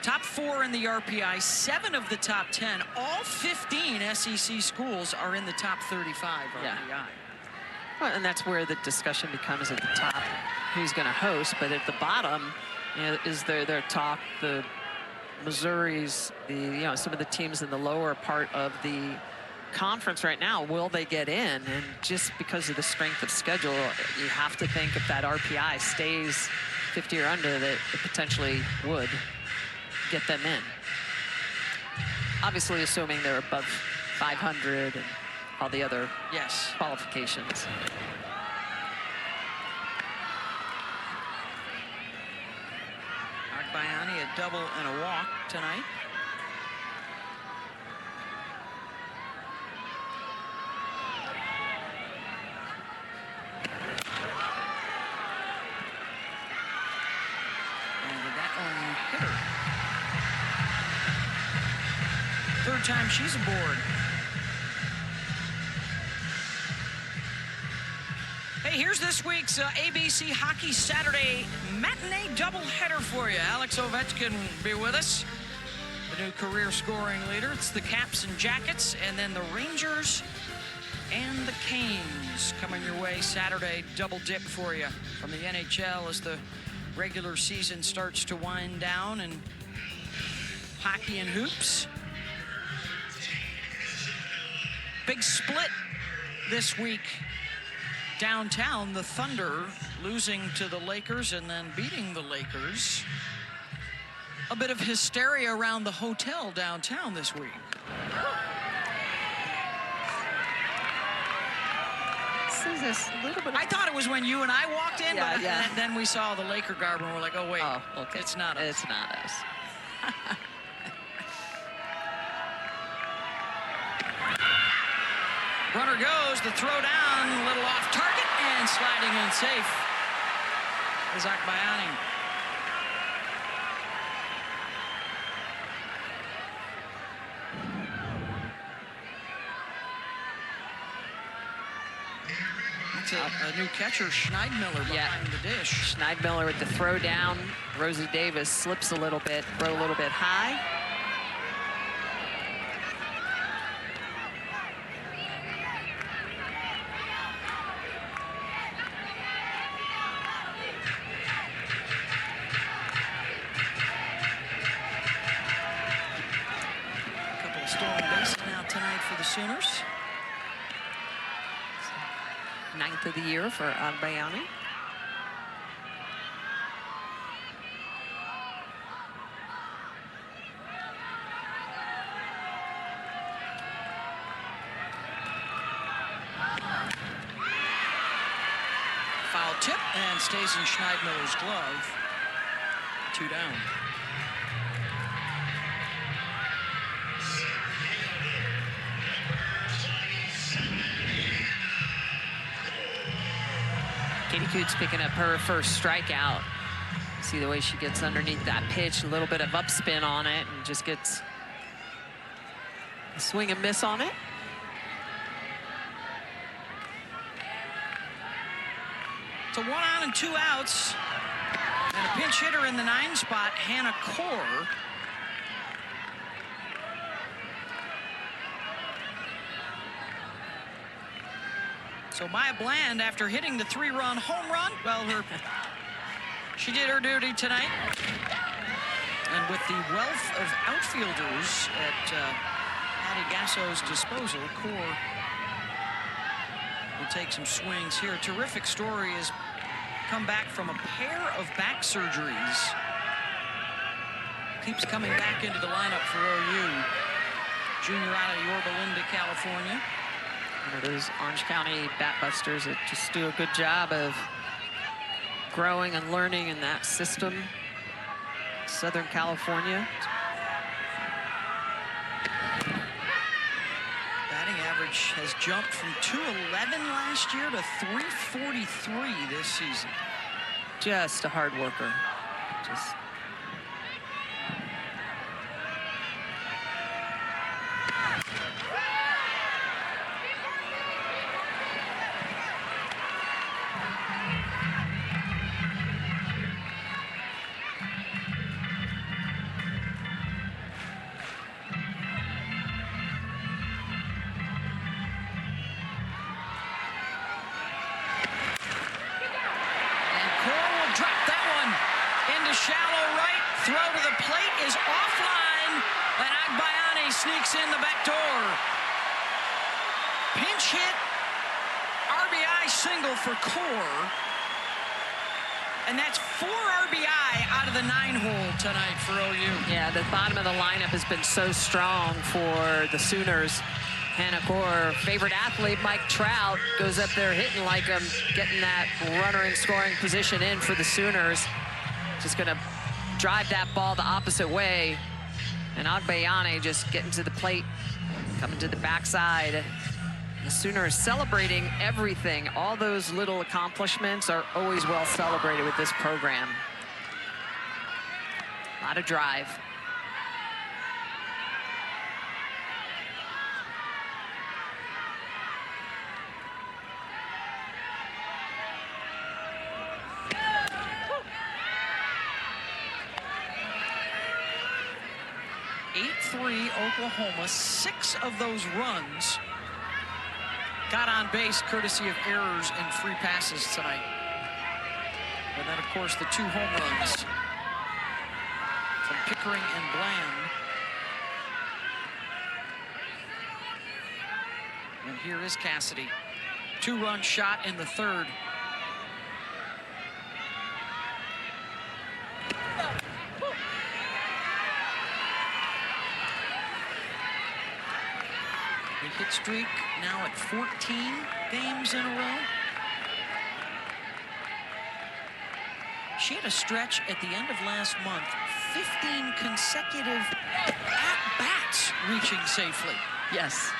S1: Top 4 in the RPI, 7 of the top 10. All 15 SEC schools are in the top 35 RPI.
S2: Yeah. Well, and that's where the discussion becomes at the top, who's going to host. But at the bottom, you know, is their talk, the Missouris, some of the teams in the lower part of the conference right now, will they get in? And just because of the strength of schedule, you have to think if that RPI stays 50 or under, that it potentially would get them in. Obviously, assuming they're above 500 and all the other qualifications.
S1: Agbayani a double and a walk tonight. Third time she's aboard. Hey, here's this week's ABC Hockey Saturday matinee doubleheader for you. Alex Ovechkin will be with us, the new career scoring leader. It's the Caps and Jackets, and then the Rangers and the Canes coming your way Saturday. Double dip for you from the NHL as the regular season starts to wind down, and hockey and hoops. Big split this week downtown. The Thunder losing to the Lakers and then beating the Lakers. A bit of hysteria around the hotel downtown this week.
S2: This a little bit.
S1: I thought it was when you and I walked in, but then we saw the Laker garb and we're like, oh wait,
S2: okay.
S1: It's not us.
S2: It's not us.
S1: Runner goes, the throw down, a little off target, and sliding in safe is Agbayani. It's a new catcher, Schneidmiller, behind the dish.
S2: Schneidmiller with the throw down. Rosie Davis slips a little bit, throw a little bit high.
S1: Sooners.
S2: 9th of the year for Agbayani.
S1: Foul tip and stays in Schneidmiller's glove. 2 down.
S2: Katie Coots picking up her first strikeout. See the way she gets underneath that pitch, a little bit of upspin on it, and just gets a swing and miss on it.
S1: It's a 1 on and 2 outs. And a pinch hitter in the 9 spot, Hannah Kaur. So Maya Bland, after hitting the 3-run home run, well, she did her duty tonight. And with the wealth of outfielders at Patty Gasso's disposal, Kaur will take some swings here. A terrific story is come back from a pair of back surgeries. Keeps coming back into the lineup for OU. Junior out of Yorba Linda, California.
S2: One of those Orange County Batbusters that just do a good job of growing and learning in that system. Southern California.
S1: Batting average has jumped from .211 last year to .343 this season.
S2: Just a hard worker. Just
S1: sneaks in the back door. pinch hit RBI single for Core. And that's 4 RBI out of the 9-hole tonight for OU.
S2: Yeah, the bottom of the lineup has been so strong for the Sooners. Hannah Core, favorite athlete, Mike Trout, goes up there hitting like him, getting that runner in scoring position in for the Sooners. Just going to drive that ball the opposite way. And Agbayane just getting to the plate, coming to the backside. The Sooners celebrating everything. All those little accomplishments are always well celebrated with this program. A lot of drive.
S1: Oklahoma. 6 of those runs got on base courtesy of errors and free passes tonight. And then, of course, the 2 home runs from Pickering and Bland. And here is Cassidy. 2-run shot in the 3rd. The hit streak now at 14 games in a row. She had a stretch at the end of last month, 15 consecutive at-bats reaching safely.
S2: Yes.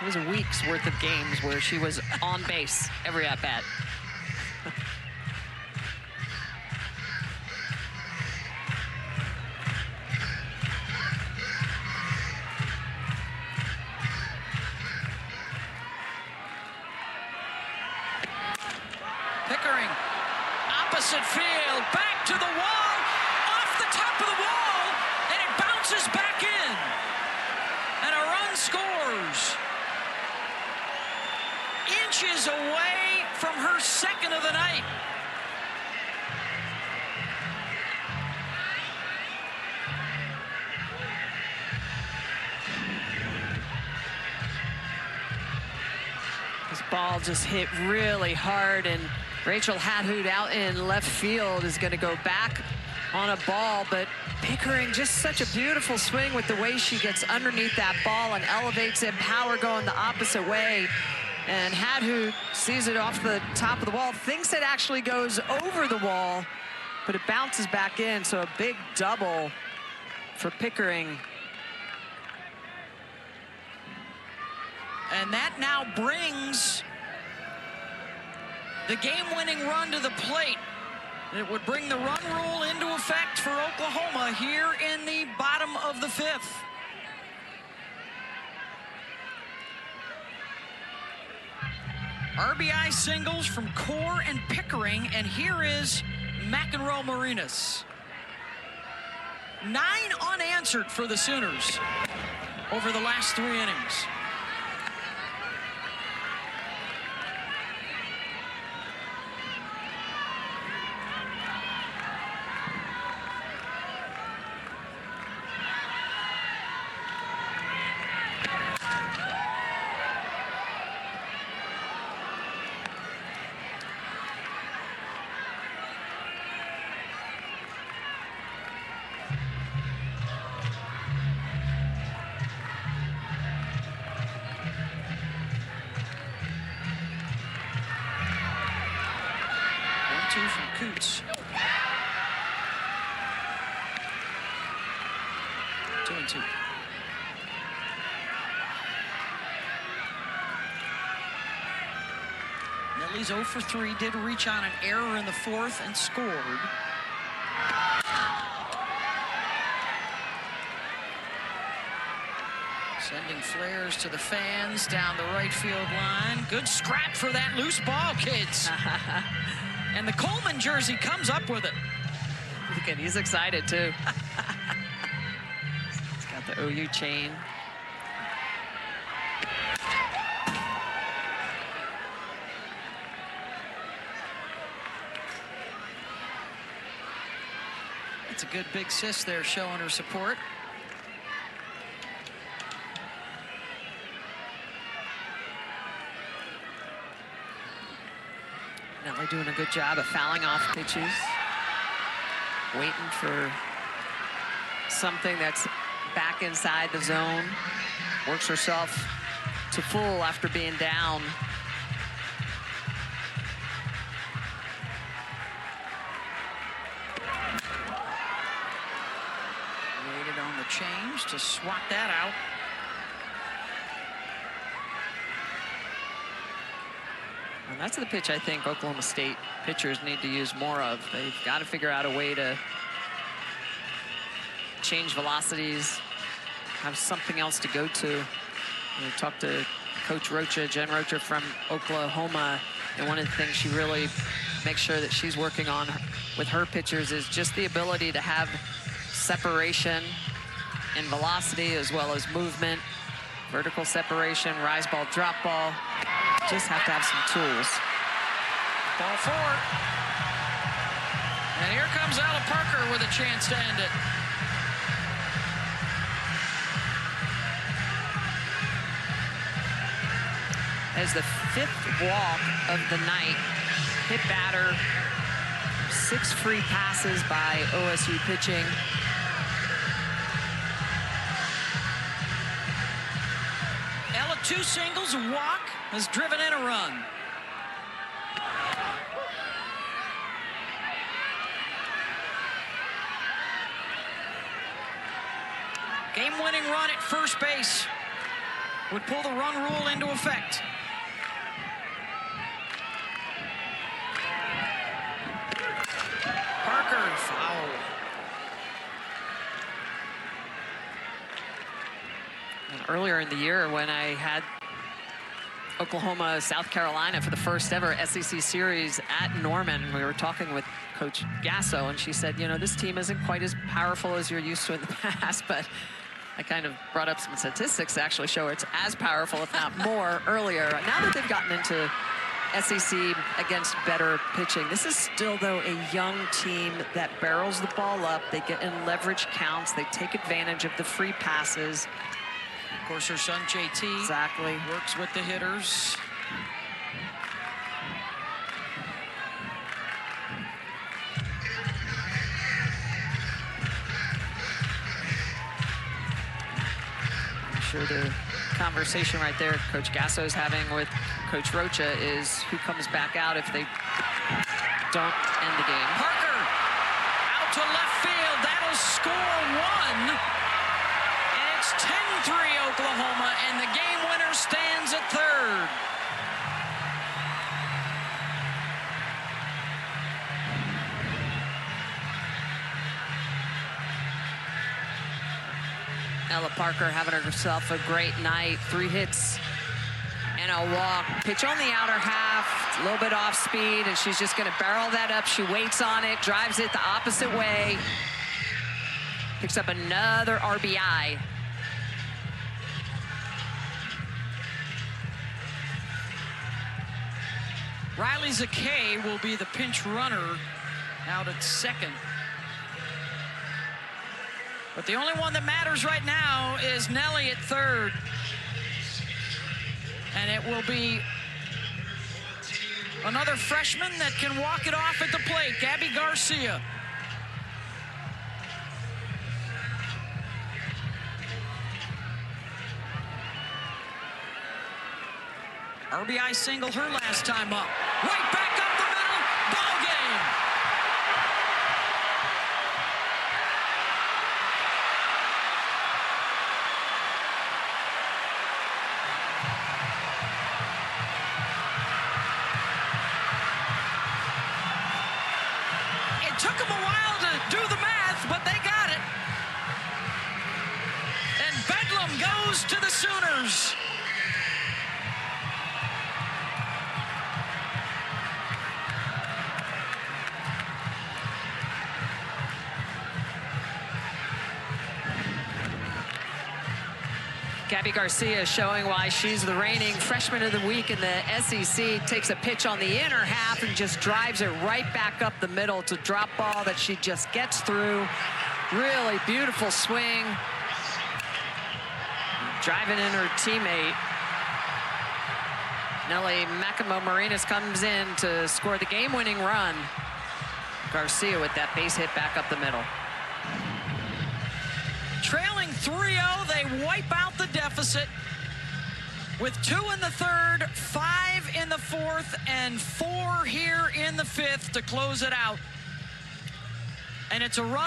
S2: It was a week's worth of games where she was on base every at-bat.
S1: Pickering, opposite field, back to the wall, off the top of the wall, and it bounces back in. And a run scores. Inches away from her 2nd of the night.
S2: This ball just hit really hard, and Rachel Hadhoot out in left field is going to go back on a ball, but Pickering, just such a beautiful swing with the way she gets underneath that ball and elevates it, power going the opposite way. And Hadhoot sees it off the top of the wall, thinks it actually goes over the wall, but it bounces back in, so a big double for Pickering.
S1: And that now brings the game-winning run to the plate. It would bring the run rule into effect for Oklahoma here in the bottom of the 5th. RBI singles from Core and Pickering, and here is McEnroe Marinas. 9 unanswered for the Sooners over the last 3 innings. From Coots. 2-2. Nelly's 0 for 3, did reach on an error in the 4th and scored. Sending flares to the fans down the right field line. Good scrap for that loose ball, kids. And the Coleman jersey comes up with it.
S2: Look at, he's excited too. He's got the OU chain.
S1: It's a good big sis there showing her support.
S2: Nelly doing a good job of fouling off pitches. Waiting for something that's back inside the zone. Works herself to full after being down.
S1: Waited on the change to swat that out.
S2: And that's the pitch I think Oklahoma State pitchers need to use more of. They've got to figure out a way to change velocities, have something else to go to. We talked to Coach Rocha, Jen Rocha from Oklahoma, and one of the things she really makes sure that she's working on with her pitchers is just the ability to have separation and velocity as well as movement, vertical separation, rise ball, drop ball. Just have to have some tools.
S1: Ball 4. And here comes Ella Parker with a chance to end it.
S2: As the 5th walk of the night, hit batter, 6 free passes by OSU pitching.
S1: Ella, 2 singles, a walk, has driven in a run. Game-winning run at first base would pull the run rule into effect. Parker, foul.
S2: And earlier in the year when I had Oklahoma, South Carolina for the first ever SEC series at Norman, we were talking with Coach Gasso, and she said, you know, this team isn't quite as powerful as you're used to in the past, but I kind of brought up some statistics to actually show it's as powerful, if not more, earlier. Now that they've gotten into SEC against better pitching, this is still, though, a young team that barrels the ball up. They get in leverage counts. They take advantage of the free passes.
S1: Of course, her son, JT,
S2: Exactly.
S1: works with the hitters.
S2: I'm sure the conversation right there Coach Gasso is having with Coach Rocha is who comes back out if they don't end the game.
S1: Parker out to left field. That'll score 1. And it's 10-3 Oklahoma, and the game winner stands at third.
S2: Ella Parker having herself a great night. 3 hits and a walk. Pitch on the outer half, a little bit off speed, and she's just going to barrel that up. She waits on it, drives it the opposite way. Picks up another RBI.
S1: Riley Zakay will be the pinch runner out at second. But the only one that matters right now is Nelly at third. And it will be another freshman that can walk it off at the plate, Gabby Garcia. RBI single her last time up. Right back up the middle, ball game. It took them a while to do the math, but they got it. And Bedlam goes to the Sooners.
S2: Gabby Garcia showing why she's the reigning freshman of the week in the SEC. Takes a pitch on the inner half and just drives it right back up the middle. It's a drop ball that she just gets through. Really beautiful swing. Driving in her teammate. Nelly Mackimo-Marinas comes in to score the game-winning run. Garcia with that base hit back up the middle.
S1: Trailing 3-0, they wipe out the deficit with 2 in the third, 5 in the fourth, and 4 here in the fifth to close it out. And it's a run.